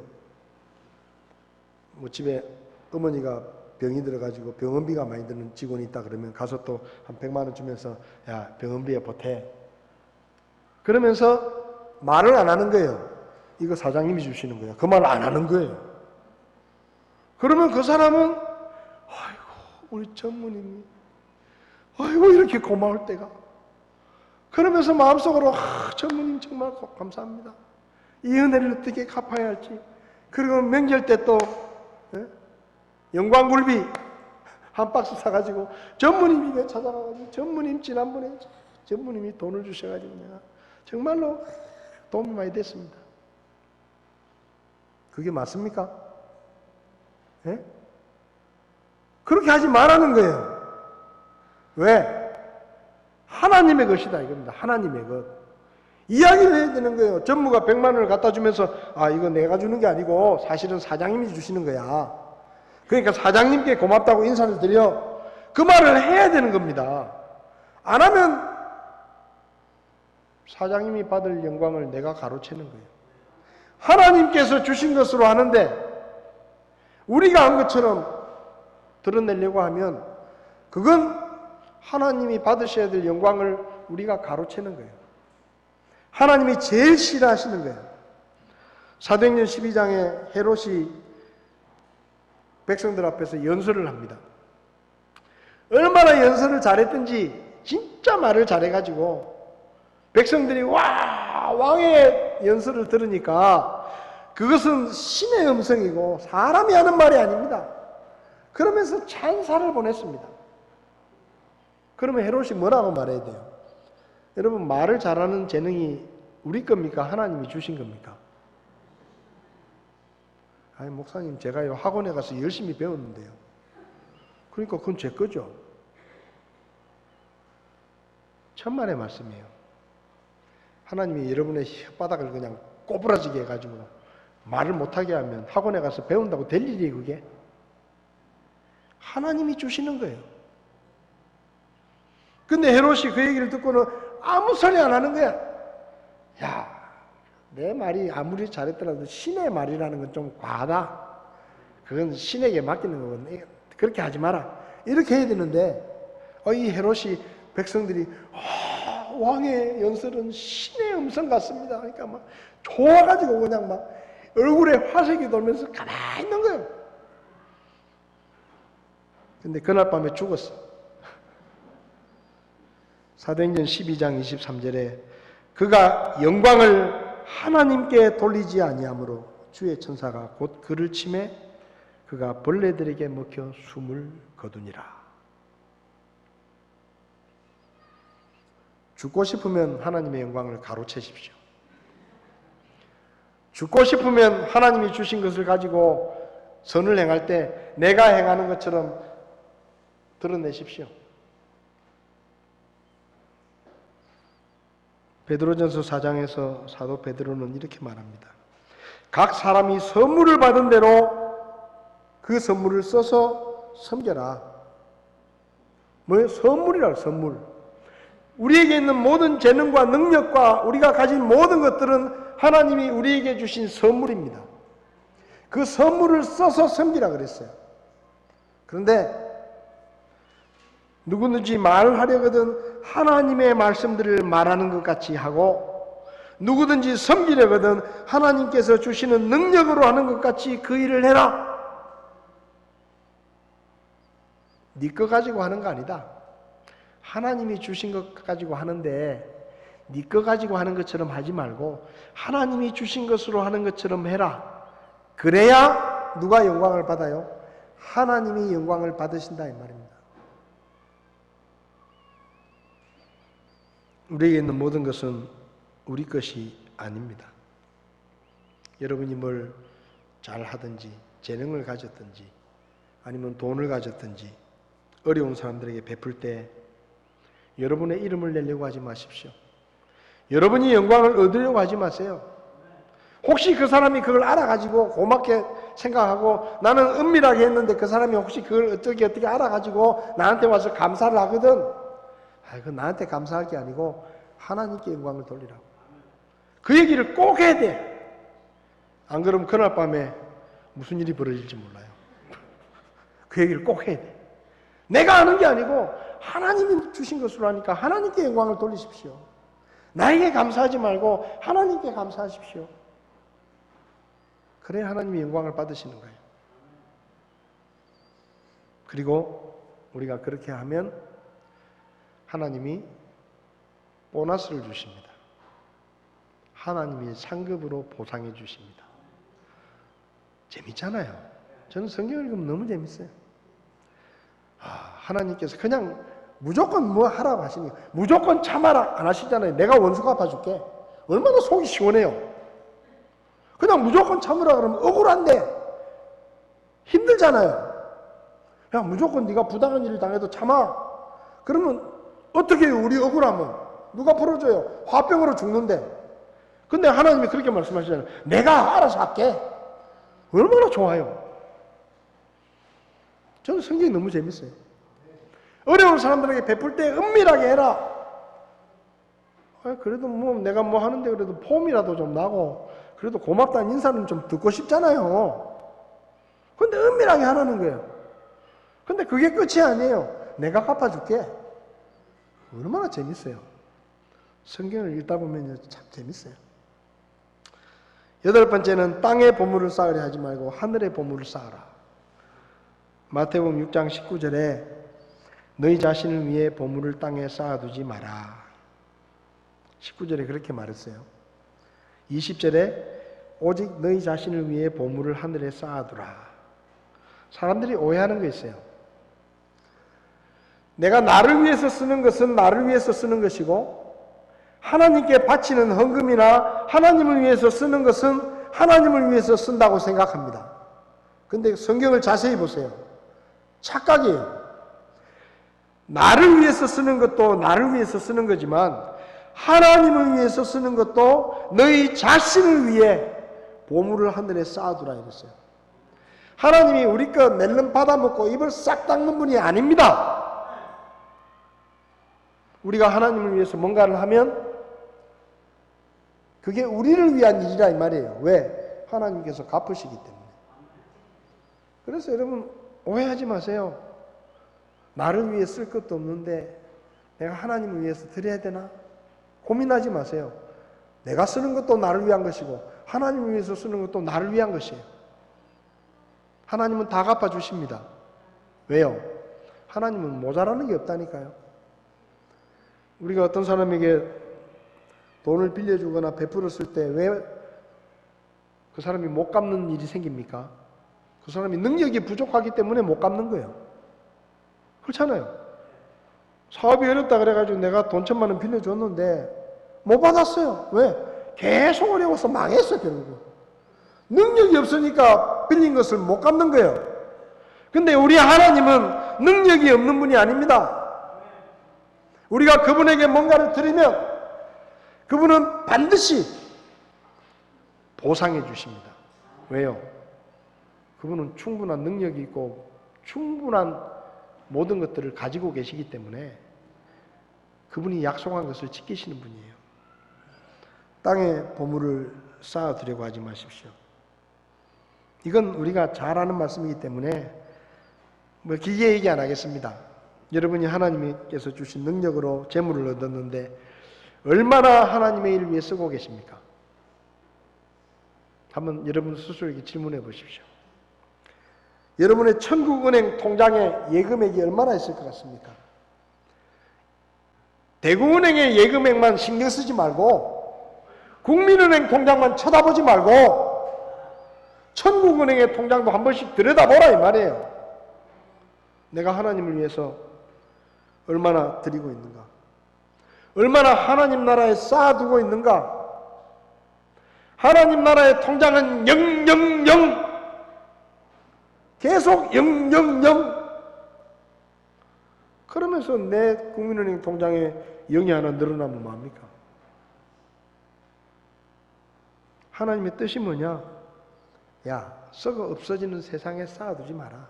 뭐 집에 어머니가 병이 들어가지고 병원비가 많이 드는 직원이 있다 그러면 가서 또 한 100만 원 주면서 야 병원비에 보태. 그러면서 말을 안 하는 거예요. 이거 사장님이 주시는 거예요. 그 말을 안 하는 거예요. 그러면 그 사람은 아이고 우리 전무님이 아이고 이렇게 고마울 때가, 그러면서 마음속으로 전무님 정말 감사합니다. 이 은혜를 어떻게 갚아야 할지. 그리고 명절 때 또 영광굴비 한 박스 사가지고 전무님에게 찾아가가지고 전무님 지난번에 전무님이 돈을 주셔가지고 내가 정말로 도움이 많이 됐습니다. 그게 맞습니까? 예? 그렇게 하지 말라는 거예요. 왜? 하나님의 것이다 이겁니다. 하나님의 것. 이야기를 해야 되는 거예요. 전무가 100만 원을 갖다 주면서 아 이거 내가 주는 게 아니고 사실은 사장님이 주시는 거야. 그러니까 사장님께 고맙다고 인사를 드려. 그 말을 해야 되는 겁니다. 안 하면 사장님이 받을 영광을 내가 가로채는 거예요. 하나님께서 주신 것으로 하는데 우리가 한 것처럼 드러내려고 하면 그건 하나님이 받으셔야 될 영광을 우리가 가로채는 거예요. 하나님이 제일 싫어하시는 거예요. 사도행전 12장에 헤롯이 백성들 앞에서 연설을 합니다. 얼마나 연설을 잘했든지 진짜 말을 잘해가지고 백성들이 와 왕의 연설을 들으니까 그것은 신의 음성이고 사람이 하는 말이 아닙니다. 그러면서 찬사를 보냈습니다. 그러면 헤롯이 뭐라고 말해야 돼요? 여러분 말을 잘하는 재능이 우리 겁니까? 하나님이 주신 겁니까? 아니 목사님 제가요 학원에 가서 열심히 배웠는데요. 그러니까 그건 제 거죠. 천만의 말씀이에요. 하나님이 여러분의 혓바닥을 그냥 꼬부라지게 해가지고 말을 못하게 하면 학원에 가서 배운다고 될 일이에요 그게? 하나님이 주시는 거예요. 근데 헤롯이 그 얘기를 듣고는 아무 소리 안 하는 거야. 야, 내 말이 아무리 잘했더라도 신의 말이라는 건 좀 과하다. 그건 신에게 맡기는 거거든. 그렇게 하지 마라. 이렇게 해야 되는데 이 헤롯이 백성들이 왕의 연설은 신의 음성 같습니다. 그러니까 막 좋아가지고 그냥 막 얼굴에 화색이 돌면서 가만히 있는 거예요. 근데 그날 밤에 죽었어. 사도행전 12장 23절에 그가 영광을 하나님께 돌리지 아니하므로 주의 천사가 곧 그를 치매 그가 벌레들에게 먹혀 숨을 거두니라. 죽고 싶으면 하나님의 영광을 가로채십시오. 죽고 싶으면 하나님이 주신 것을 가지고 선을 행할 때 내가 행하는 것처럼 드러내십시오. 베드로전서 4장에서 사도 베드로는 이렇게 말합니다. 각 사람이 선물을 받은 대로 그 선물을 써서 섬겨라. 뭐예요? 선물이라고 선물. 우리에게 있는 모든 재능과 능력과 우리가 가진 모든 것들은 하나님이 우리에게 주신 선물입니다. 그 선물을 써서 섬기라 그랬어요. 그런데 누구든지 말하려거든 하나님의 말씀들을 말하는 것 같이 하고, 누구든지 섬기려거든 하나님께서 주시는 능력으로 하는 것 같이 그 일을 해라. 네 거 가지고 하는 거 아니다. 하나님이 주신 것 가지고 하는데 네 거 가지고 하는 것처럼 하지 말고 하나님이 주신 것으로 하는 것처럼 해라. 그래야 누가 영광을 받아요? 하나님이 영광을 받으신다 이 말입니다. 우리에게 있는 모든 것은 우리 것이 아닙니다. 여러분이 뭘 잘하든지 재능을 가졌든지 아니면 돈을 가졌든지 어려운 사람들에게 베풀 때 여러분의 이름을 내려고 하지 마십시오. 여러분이 영광을 얻으려고 하지 마세요. 혹시 그 사람이 그걸 알아가지고 고맙게 생각하고 나는 은밀하게 했는데 그 사람이 혹시 그걸 어떻게 알아가지고 나한테 와서 감사를 하거든. 그건 나한테 감사할 게 아니고 하나님께 영광을 돌리라고. 그 얘기를 꼭 해야 돼. 안 그러면 그날 밤에 무슨 일이 벌어질지 몰라요. 그 얘기를 꼭 해야 돼. 내가 아는 게 아니고 하나님이 주신 것으로 하니까 하나님께 영광을 돌리십시오. 나에게 감사하지 말고 하나님께 감사하십시오. 그래야 하나님이 영광을 받으시는 거예요. 그리고 우리가 그렇게 하면 하나님이 보너스를 주십니다. 하나님이 상급으로 보상해 주십니다. 재밌잖아요. 저는 성경 읽으면 너무 재밌어요. 하나님께서 그냥 무조건 뭐 하라고 하시니 무조건 참아라 안 하시잖아요. 내가 원수 갚아줄게. 얼마나 속이 시원해요. 그냥 무조건 참으라 그러면 억울한데 힘들잖아요. 그냥 무조건 네가 부당한 일을 당해도 참아. 그러면 어떻게 해요? 우리 억울하면 누가 풀어줘요? 화병으로 죽는데. 근데 하나님이 그렇게 말씀하시잖아요. 내가 알아서 할게. 얼마나 좋아요. 저는 성경이 너무 재밌어요. 어려운 사람들에게 베풀 때 은밀하게 해라. 그래도 뭐 내가 뭐 하는데 그래도 폼이라도 좀 나고 그래도 고맙다는 인사는 좀 듣고 싶잖아요. 근데 은밀하게 하라는 거예요. 근데 그게 끝이 아니에요. 내가 갚아줄게. 얼마나 재밌어요. 성경을 읽다 보면 참 재밌어요. 8번째는 땅의 보물을 쌓으려 하지 말고 하늘의 보물을 쌓아라. 마태복음 6장 19절에 너희 자신을 위해 보물을 땅에 쌓아두지 마라. 19절에 그렇게 말했어요. 20절에 오직 너희 자신을 위해 보물을 하늘에 쌓아두라. 사람들이 오해하는 거 있어요. 내가 나를 위해서 쓰는 것은 나를 위해서 쓰는 것이고 하나님께 바치는 헌금이나 하나님을 위해서 쓰는 것은 하나님을 위해서 쓴다고 생각합니다. 근데 성경을 자세히 보세요. 착각이에요. 나를 위해서 쓰는 것도 나를 위해서 쓰는 거지만 하나님을 위해서 쓰는 것도 너희 자신을 위해 보물을 하늘에 쌓아두라 이랬어요. 하나님이 우리 것 멜름 받아먹고 입을 싹 닦는 분이 아닙니다. 우리가 하나님을 위해서 뭔가를 하면 그게 우리를 위한 일이라 이 말이에요. 왜? 하나님께서 갚으시기 때문에. 그래서 여러분 오해하지 마세요. 나를 위해 쓸 것도 없는데 내가 하나님을 위해서 드려야 되나? 고민하지 마세요. 내가 쓰는 것도 나를 위한 것이고 하나님을 위해서 쓰는 것도 나를 위한 것이에요. 하나님은 다 갚아주십니다. 왜요? 하나님은 모자라는 게 없다니까요. 우리가 어떤 사람에게 돈을 빌려주거나 베풀었을 때 왜 그 사람이 못 갚는 일이 생깁니까? 그 사람이 능력이 부족하기 때문에 못 갚는 거예요. 그렇잖아요. 사업이 어렵다 그래가지고 내가 돈 1,000만 원 빌려줬는데 못 받았어요. 왜? 계속 어려워서 망했어 결국. 능력이 없으니까 빌린 것을 못 갚는 거예요. 근데 우리 하나님은 능력이 없는 분이 아닙니다. 우리가 그분에게 뭔가를 드리면 그분은 반드시 보상해 주십니다. 왜요? 그분은 충분한 능력이 있고 충분한 모든 것들을 가지고 계시기 때문에 그분이 약속한 것을 지키시는 분이에요. 땅에 보물을 쌓아두려고 하지 마십시오. 이건 우리가 잘 아는 말씀이기 때문에 뭐 길게 얘기 안 하겠습니다. 여러분이 하나님께서 주신 능력으로 재물을 얻었는데 얼마나 하나님의 일을 위해 쓰고 계십니까? 한번 여러분 스스로에게 질문해 보십시오. 여러분의 천국은행 통장에 예금액이 얼마나 있을 것 같습니까? 대구은행의 예금액만 신경 쓰지 말고 국민은행 통장만 쳐다보지 말고 천국은행의 통장도 한 번씩 들여다보라 이 말이에요. 내가 하나님을 위해서 얼마나 드리고 있는가? 얼마나 하나님 나라에 쌓아두고 있는가? 하나님 나라의 통장은 000 계속 000 그러면서 내 국민은행 통장에 0이 하나 늘어나면 뭐합니까? 하나님의 뜻이 뭐냐? 야, 썩어 없어지는 세상에 쌓아두지 마라.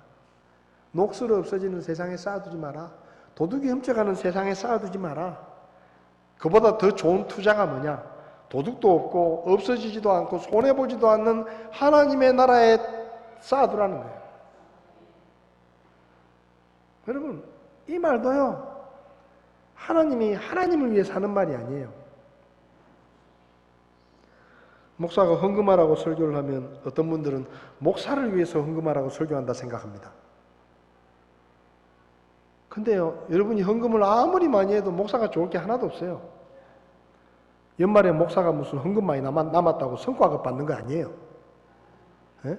녹슬어 없어지는 세상에 쌓아두지 마라. 도둑이 훔쳐가는 세상에 쌓아두지 마라. 그보다 더 좋은 투자가 뭐냐? 도둑도 없고 없어지지도 않고 손해보지도 않는 하나님의 나라에 쌓아두라는 거예요. 여러분, 이 말도요, 하나님이 하나님을 위해 사는 말이 아니에요. 목사가 헌금하라고 설교를 하면 어떤 분들은 목사를 위해서 헌금하라고 설교한다 생각합니다. 근데요, 여러분이 헌금을 아무리 많이 해도 목사가 좋을 게 하나도 없어요. 연말에 목사가 무슨 헌금 많이 남았다고 성과급 받는 거 아니에요. 예?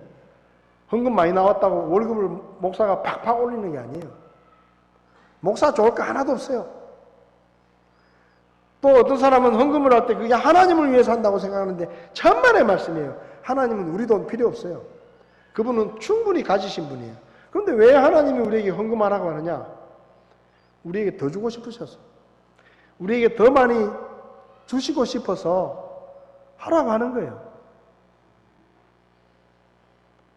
헌금 많이 나왔다고 월급을 목사가 팍팍 올리는 게 아니에요. 목사 좋을 거 하나도 없어요. 또 어떤 사람은 헌금을 할 때 그게 하나님을 위해서 한다고 생각하는데 천만의 말씀이에요. 하나님은 우리 돈 필요 없어요. 그분은 충분히 가지신 분이에요. 그런데 왜 하나님이 우리에게 헌금하라고 하느냐? 우리에게 더 주고 싶으셔서, 우리에게 더 많이 주시고 싶어서 하라고 하는 거예요.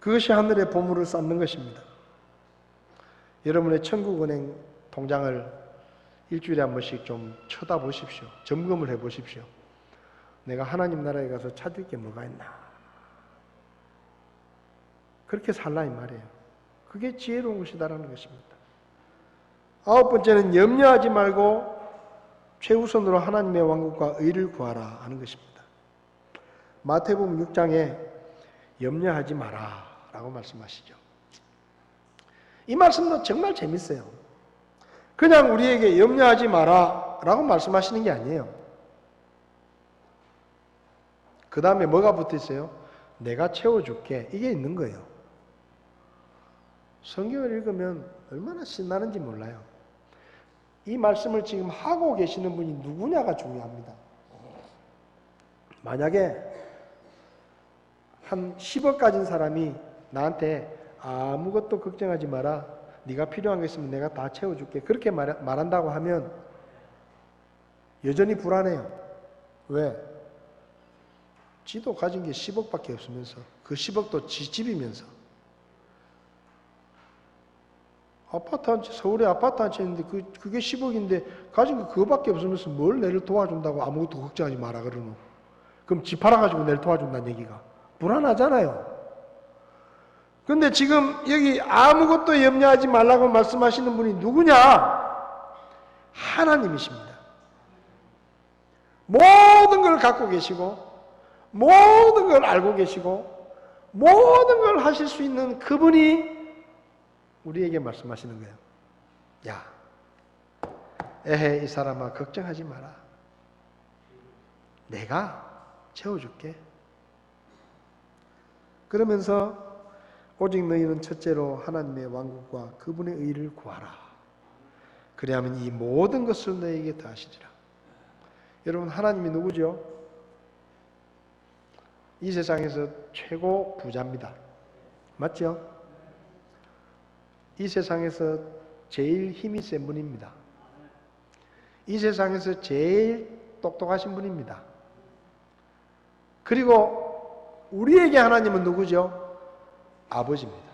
그것이 하늘의 보물을 쌓는 것입니다. 여러분의 천국은행 통장을 일주일에 한 번씩 좀 쳐다보십시오. 점검을 해보십시오. 내가 하나님 나라에 가서 찾을 게 뭐가 있나. 그렇게 살라 이 말이에요. 그게 지혜로운 것이다라는 것입니다. 9번째는 염려하지 말고 최우선으로 하나님의 왕국과 의를 구하라 하는 것입니다. 마태복음 6장에 염려하지 마라 라고 말씀하시죠. 이 말씀도 정말 재밌어요. 그냥 우리에게 염려하지 마라 라고 말씀하시는 게 아니에요. 그 다음에 뭐가 붙어 있어요? 내가 채워줄게. 이게 있는 거예요. 성경을 읽으면 얼마나 신나는지 몰라요. 이 말씀을 지금 하고 계시는 분이 누구냐가 중요합니다. 만약에 한 10억 가진 사람이 나한테 아무것도 걱정하지 마라. 네가 필요한 게 있으면 내가 다 채워줄게. 그렇게 말한다고 하면 여전히 불안해요. 왜? 지도 가진 게 10억밖에 없으면서 그 10억도 지 집이면서 아파트 한 채, 서울에 아파트 한 채 있는데 그게 10억인데 가진 거 그거밖에 없으면서 뭘 내를 도와준다고 아무것도 걱정하지 마라 그러노. 그럼 집 팔아가지고 내를 도와준다는 얘기가 불안하잖아요. 근데 지금 여기 아무것도 염려하지 말라고 말씀하시는 분이 누구냐? 하나님이십니다. 모든 걸 갖고 계시고 모든 걸 알고 계시고 모든 걸 하실 수 있는 그분이 우리에게 말씀하시는 거예요. 야, 에헤 이 사람아 걱정하지 마라. 내가 채워줄게. 그러면서 오직 너희는 첫째로 하나님의 왕국과 그분의 의를 구하라. 그래야만 이 모든 것을 너희에게 더하시리라. 여러분 하나님이 누구죠? 이 세상에서 최고 부자입니다. 맞죠? 이 세상에서 제일 힘이 센 분입니다. 이 세상에서 제일 똑똑하신 분입니다. 그리고 우리에게 하나님은 누구죠? 아버지입니다.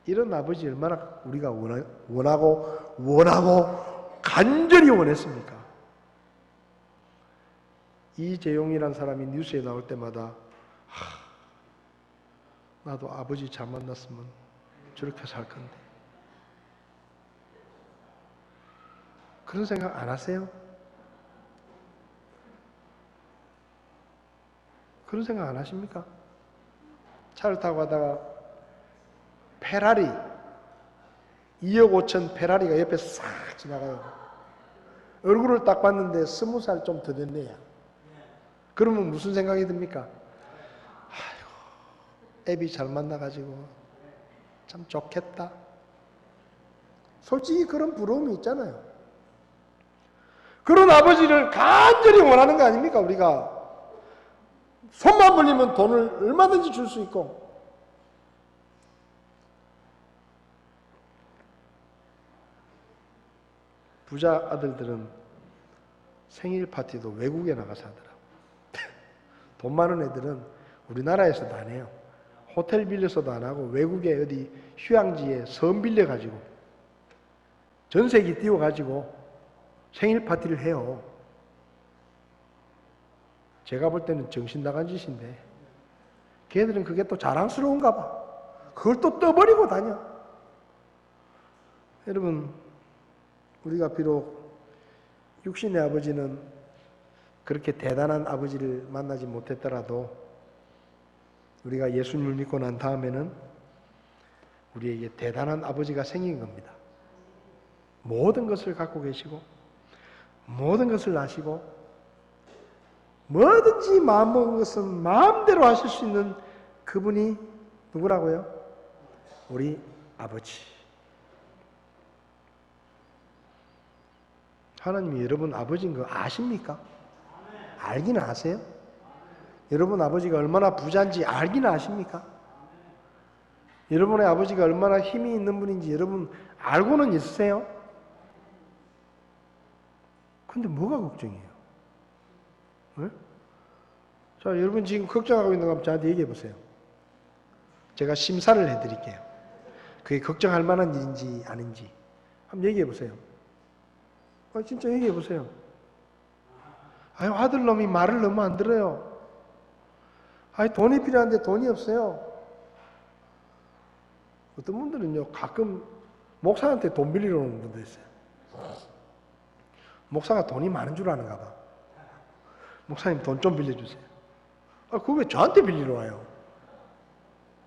이런 아버지 얼마나 우리가 원하고 간절히 원했습니까? 이재용이라는 사람이 뉴스에 나올 때마다 나도 아버지 잘 만났으면 저렇게 살 건데. 그런 생각 안 하세요? 그런 생각 안 하십니까? 차를 타고 가다가 페라리 2억 5천 페라리가 옆에 싹 지나가요. 얼굴을 딱 봤는데 20살 좀 더 됐네요. 그러면 무슨 생각이 듭니까? 아이고, 애비 잘 만나가지고 참 좋겠다. 솔직히 그런 부러움이 있잖아요. 그런 아버지를 간절히 원하는 거 아닙니까? 우리가 손만 벌리면 돈을 얼마든지 줄 수 있고. 부자 아들들은 생일 파티도 외국에 나가서 하더라고요. 돈 많은 애들은 우리나라에서도 안 해요. 호텔 빌려서도 안 하고 외국에 어디 휴양지에 섬 빌려가지고 전세기 띄워가지고 생일 파티를 해요. 제가 볼 때는 정신 나간 짓인데 걔들은 그게 또 자랑스러운가 봐. 그걸 또 떠버리고 다녀. 여러분, 우리가 비록 육신의 아버지는 그렇게 대단한 아버지를 만나지 못했더라도 우리가 예수님을 믿고 난 다음에는 우리에게 대단한 아버지가 생긴 겁니다. 모든 것을 갖고 계시고 모든 것을 아시고 뭐든지 마음먹은 것은 마음대로 하실 수 있는 그분이 누구라고요? 우리 아버지. 하나님이 여러분 아버지인 거 아십니까? 알기는 아세요? 여러분 아버지가 얼마나 부자인지 알기는 아십니까? 여러분의 아버지가 얼마나 힘이 있는 분인지 여러분 알고는 있으세요? 근데 뭐가 걱정이에요? 네? 자, 여러분 지금 걱정하고 있는 거 저한테 얘기해 보세요. 제가 심사를 해드릴게요. 그게 걱정할 만한 일인지 아닌지 한번 얘기해 보세요. 진짜 얘기해 보세요. 아유, 아들놈이 말을 너무 안 들어요. 아유, 돈이 필요한데 돈이 없어요. 어떤 분들은요, 가끔 목사한테 돈 빌리러 오는 분도 있어요. 목사가 돈이 많은 줄 아는가 봐. 목사님 돈 좀 빌려주세요. 그거 왜 저한테 빌리러 와요?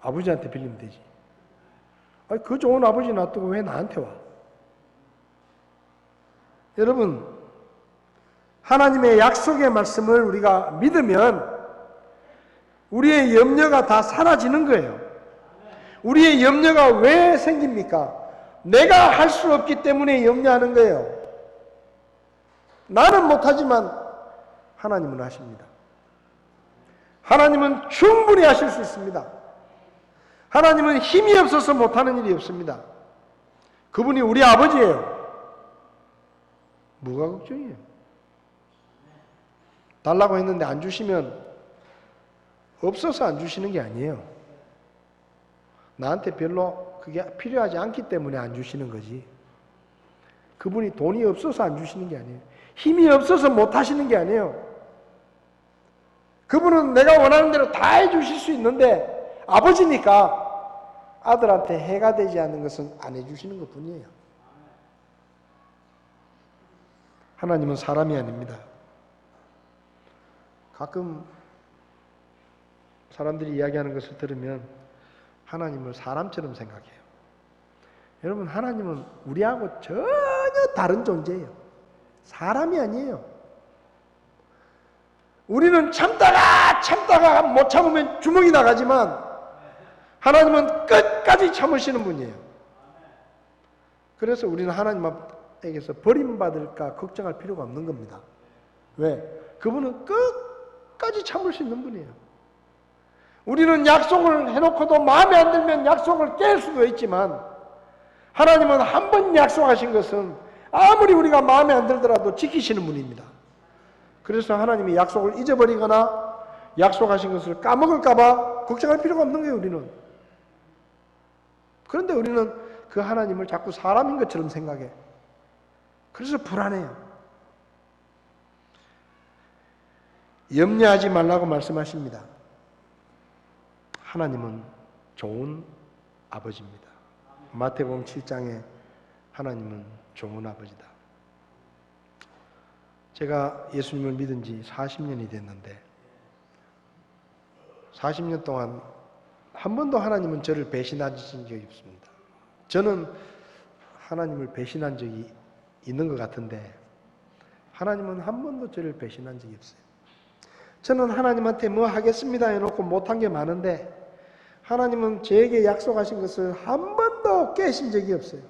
아버지한테 빌리면 되지. 그 좋은 아버지 놔두고 왜 나한테 와? 여러분, 하나님의 약속의 말씀을 우리가 믿으면 우리의 염려가 다 사라지는 거예요. 우리의 염려가 왜 생깁니까? 내가 할 수 없기 때문에 염려하는 거예요. 나는 못하지만 하나님은 하십니다. 하나님은 충분히 하실 수 있습니다. 하나님은 힘이 없어서 못하는 일이 없습니다. 그분이 우리 아버지예요. 뭐가 걱정이에요? 달라고 했는데 안 주시면 없어서 안 주시는 게 아니에요. 나한테 별로 그게 필요하지 않기 때문에 안 주시는 거지. 그분이 돈이 없어서 안 주시는 게 아니에요. 힘이 없어서 못 하시는 게 아니에요. 그분은 내가 원하는 대로 다 해주실 수 있는데 아버지니까 아들한테 해가 되지 않는 것은 안 해주시는 것 뿐이에요. 하나님은 사람이 아닙니다. 가끔 사람들이 이야기하는 것을 들으면 하나님을 사람처럼 생각해요. 여러분, 하나님은 우리하고 전혀 다른 존재예요. 사람이 아니에요. 우리는 참다가 못 참으면 주먹이 나가지만 하나님은 끝까지 참으시는 분이에요. 그래서 우리는 하나님에게서 버림받을까 걱정할 필요가 없는 겁니다. 왜? 그분은 끝까지 참을 수 있는 분이에요. 우리는 약속을 해놓고도 마음에 안 들면 약속을 깰 수도 있지만 하나님은 한 번 약속하신 것은 아무리 우리가 마음에 안 들더라도 지키시는 분입니다. 그래서 하나님이 약속을 잊어버리거나 약속하신 것을 까먹을까 봐 걱정할 필요가 없는 거예요, 우리는. 그런데 우리는 그 하나님을 자꾸 사람인 것처럼 생각해. 그래서 불안해요. 염려하지 말라고 말씀하십니다. 하나님은 좋은 아버지입니다. 마태복음 7장에 하나님은 좋은 아버지다. 제가 예수님을 믿은 지 40년이 됐는데 40년 동안 한 번도 하나님은 저를 배신하신 적이 없습니다. 저는 하나님을 배신한 적이 있는 것 같은데 하나님은 한 번도 저를 배신한 적이 없어요. 저는 하나님한테 뭐 하겠습니다 해놓고 못한 게 많은데 하나님은 저에게 약속하신 것을 한 번도 깨신 적이 없어요.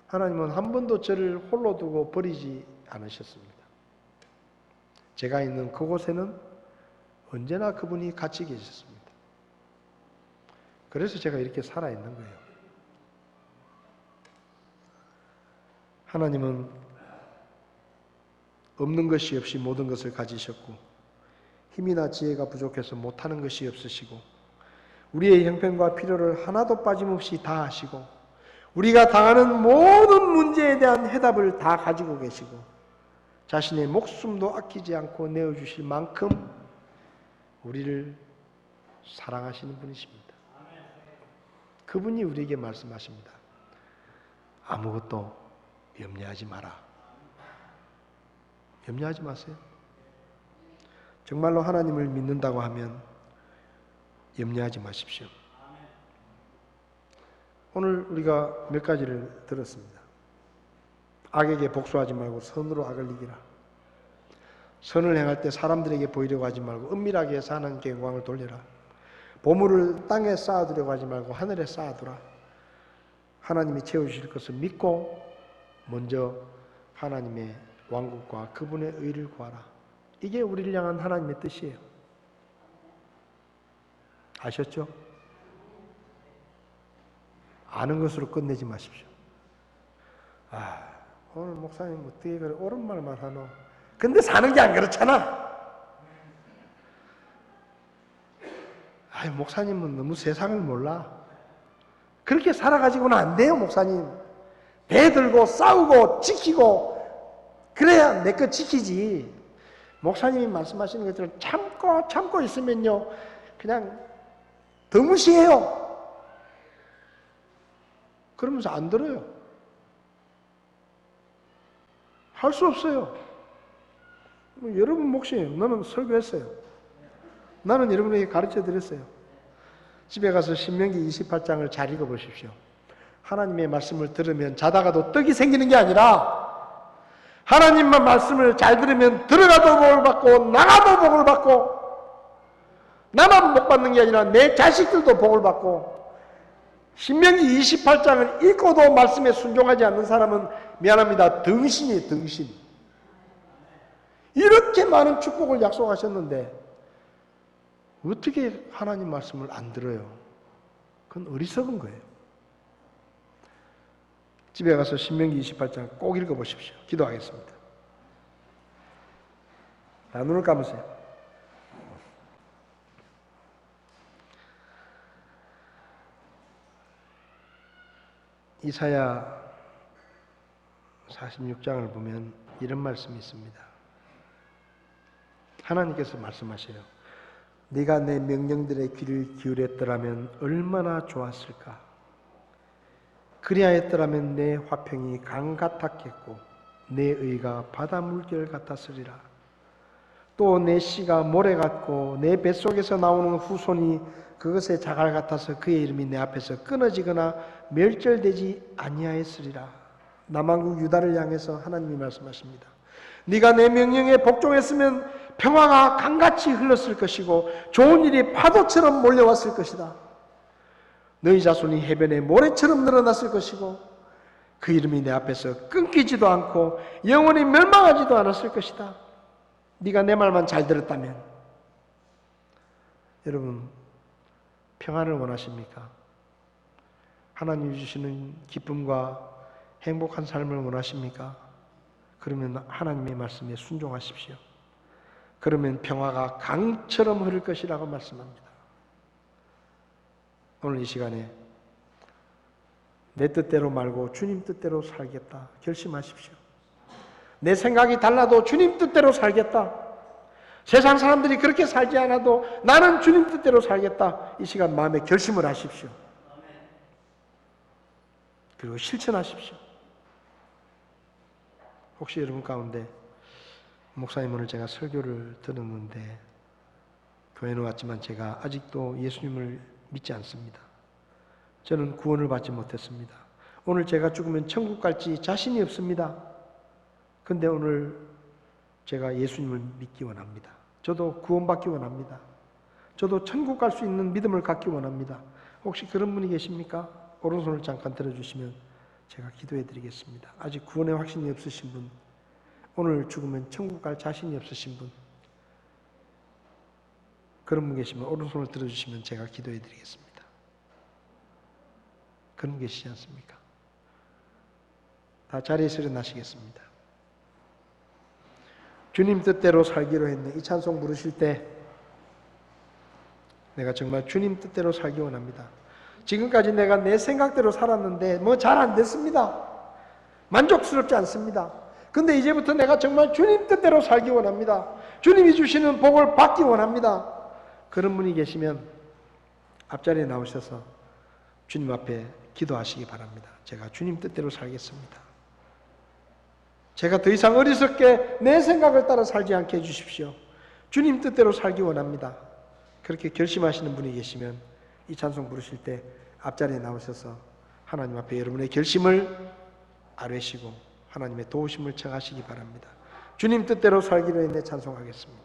하나님은 한 번도 저를 홀로 두고 버리지 않으셨습니다. 제가 있는 그곳에는 언제나 그분이 같이 계셨습니다. 그래서 제가 이렇게 살아있는 거예요. 하나님은 없는 것이 없이 모든 것을 가지셨고 힘이나 지혜가 부족해서 못하는 것이 없으시고 우리의 형편과 필요를 하나도 빠짐없이 다 아시고 우리가 당하는 모든 문제에 대한 해답을 다 가지고 계시고 자신의 목숨도 아끼지 않고 내어주실 만큼 우리를 사랑하시는 분이십니다. 그분이 우리에게 말씀하십니다. 아무것도 염려하지 마라. 염려하지 마세요. 정말로 하나님을 믿는다고 하면 염려하지 마십시오. 오늘 우리가 몇 가지를 들었습니다. 악에게 복수하지 말고 선으로 악을 이기라. 선을 행할 때 사람들에게 보이려고 하지 말고 은밀하게 해서 하나님께 영광을 돌려라. 보물을 땅에 쌓아두려고 하지 말고 하늘에 쌓아두라. 하나님이 채워주실 것을 믿고 먼저 하나님의 왕국과 그분의 의를 구하라. 이게 우리를 향한 하나님의 뜻이에요. 아셨죠? 아는 것으로 끝내지 마십시오. 오늘 목사님 어떻게 그래 옳은 말만 하노? 근데 사는 게 안 그렇잖아. 목사님은 너무 세상을 몰라. 그렇게 살아가지고는 안 돼요, 목사님. 배 들고 싸우고 지키고 그래야 내 것 지키지. 목사님이 말씀하시는 것처럼 참고 있으면요 그냥 더 무시해요. 그러면서 안 들어요. 할 수 없어요. 여러분 몫이에요. 나는 설교했어요. 나는 여러분에게 가르쳐 드렸어요. 집에 가서 신명기 28장을 잘 읽어보십시오. 하나님의 말씀을 들으면 자다가도 떡이 생기는 게 아니라 하나님만 말씀을 잘 들으면 들어가도 복을 받고 나가도 복을 받고 나만 복 받는 게 아니라 내 자식들도 복을 받고 신명기 28장을 읽고도 말씀에 순종하지 않는 사람은 미안합니다. 등신이에요. 등신. 이렇게 많은 축복을 약속하셨는데 어떻게 하나님 말씀을 안 들어요? 그건 어리석은 거예요. 집에 가서 신명기 28장 꼭 읽어보십시오. 기도하겠습니다. 자, 눈을 감으세요. 이사야 46장을 보면 이런 말씀이 있습니다. 하나님께서 말씀하셔요. 네가 내 명령들의 귀를 기울였더라면 얼마나 좋았을까. 그리하였더라면 내 화평이 강 같았겠고 내 의가 바다 물결 같았으리라. 또 내 씨가 모래 같고 내 뱃속에서 나오는 후손이 그것의 자갈 같아서 그의 이름이 내 앞에서 끊어지거나 멸절되지 아니하였으리라. 남왕국 유다를 향해서 하나님이 말씀하십니다. 네가 내 명령에 복종했으면 평화가 강같이 흘렀을 것이고 좋은 일이 파도처럼 몰려왔을 것이다. 너희 자손이 해변의 모래처럼 늘어났을 것이고 그 이름이 내 앞에서 끊기지도 않고 영원히 멸망하지도 않았을 것이다. 네가 내 말만 잘 들었다면. 여러분 평안을 원하십니까? 하나님이 주시는 기쁨과 행복한 삶을 원하십니까? 그러면 하나님의 말씀에 순종하십시오. 그러면 평화가 강처럼 흐를 것이라고 말씀합니다. 오늘 이 시간에 내 뜻대로 말고 주님 뜻대로 살겠다 결심하십시오. 내 생각이 달라도 주님 뜻대로 살겠다. 세상 사람들이 그렇게 살지 않아도 나는 주님 뜻대로 살겠다. 이 시간 마음에 결심을 하십시오. 그리고 실천하십시오. 혹시 여러분 가운데 목사님 오늘 제가 설교를 들었는데 교회는 왔지만 제가 아직도 예수님을 믿지 않습니다. 저는 구원을 받지 못했습니다. 오늘 제가 죽으면 천국 갈지 자신이 없습니다. 근데 오늘 제가 예수님을 믿기 원합니다. 저도 구원받기 원합니다. 저도 천국 갈 수 있는 믿음을 갖기 원합니다. 혹시 그런 분이 계십니까? 오른손을 잠깐 들어주시면 제가 기도해 드리겠습니다. 아직 구원의 확신이 없으신 분, 오늘 죽으면 천국 갈 자신이 없으신 분, 그런 분 계시면 오른손을 들어주시면 제가 기도해 드리겠습니다. 그런 분 계시지 않습니까? 다 자리에서 일어나시겠습니다. 주님 뜻대로 살기로 했네. 이 찬송 부르실 때 내가 정말 주님 뜻대로 살기 원합니다. 지금까지 내가 내 생각대로 살았는데 뭐 잘 안 됐습니다. 만족스럽지 않습니다. 근데 이제부터 내가 정말 주님 뜻대로 살기 원합니다. 주님이 주시는 복을 받기 원합니다. 그런 분이 계시면 앞자리에 나오셔서 주님 앞에 기도하시기 바랍니다. 제가 주님 뜻대로 살겠습니다. 제가 더 이상 어리석게 내 생각을 따라 살지 않게 해주십시오. 주님 뜻대로 살기 원합니다. 그렇게 결심하시는 분이 계시면 이 찬송 부르실 때 앞자리에 나오셔서 하나님 앞에 여러분의 결심을 아뢰시고 하나님의 도우심을 청하시기 바랍니다. 주님 뜻대로 살기로 했네. 찬송하겠습니다.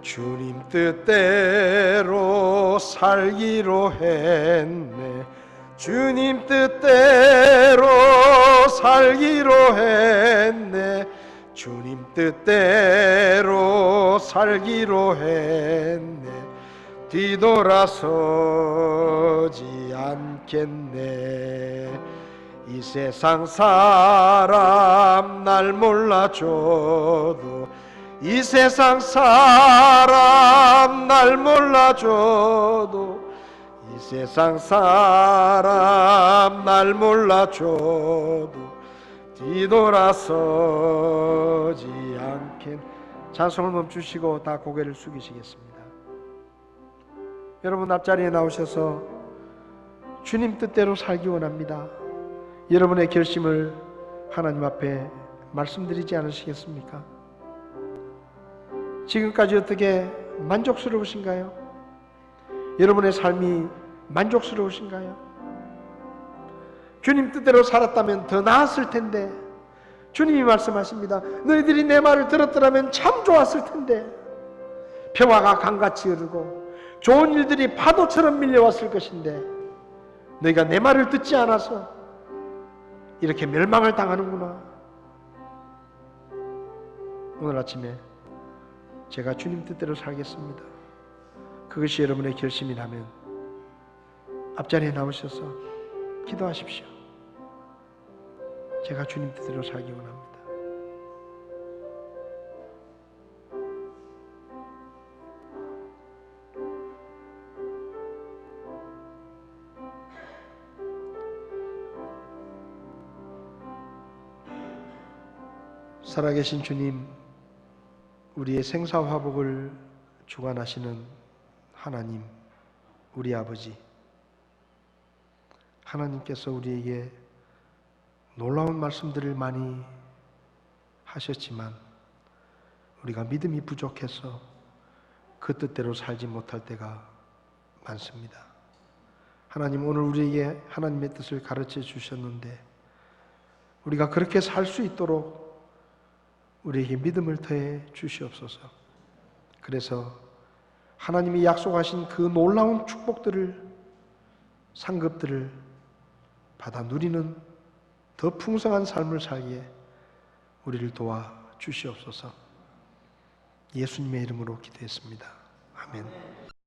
주님 뜻대로 살기로 했네. 주님 뜻대로 살기로 했네. 주님 뜻대로 살기로 했네. 뒤돌아서지 않겠네. 이 세상 사람 날 몰라줘도, 이 세상 사람 날 몰라줘도, 이 세상 사람 날 몰라줘도 뒤돌아서지 않겠네. 찬송을 멈추시고 다 고개를 숙이시겠습니다. 여러분 앞자리에 나오셔서 주님 뜻대로 살기 원합니다. 여러분의 결심을 하나님 앞에 말씀드리지 않으시겠습니까? 지금까지 어떻게 만족스러우신가요? 여러분의 삶이 만족스러우신가요? 주님 뜻대로 살았다면 더 나았을 텐데, 주님이 말씀하십니다. 너희들이 내 말을 들었더라면 참 좋았을 텐데, 평화가 강같이 흐르고 좋은 일들이 파도처럼 밀려왔을 것인데 너희가 내 말을 듣지 않아서 이렇게 멸망을 당하는구나. 오늘 아침에 제가 주님 뜻대로 살겠습니다. 그것이 여러분의 결심이라면 앞자리에 나오셔서 기도하십시오. 제가 주님 뜻대로 살기 원합니다. 살아계신 주님, 우리의 생사화복을 주관하시는 하나님, 우리 아버지, 하나님께서 우리에게 놀라운 말씀들을 많이 하셨지만 우리가 믿음이 부족해서 그 뜻대로 살지 못할 때가 많습니다. 하나님, 오늘 우리에게 하나님의 뜻을 가르쳐 주셨는데 우리가 그렇게 살 수 있도록 우리에게 믿음을 더해 주시옵소서. 그래서 하나님이 약속하신 그 놀라운 축복들을, 상급들을 받아 누리는 더 풍성한 삶을 살기에 우리를 도와 주시옵소서. 예수님의 이름으로 기도했습니다. 아멘.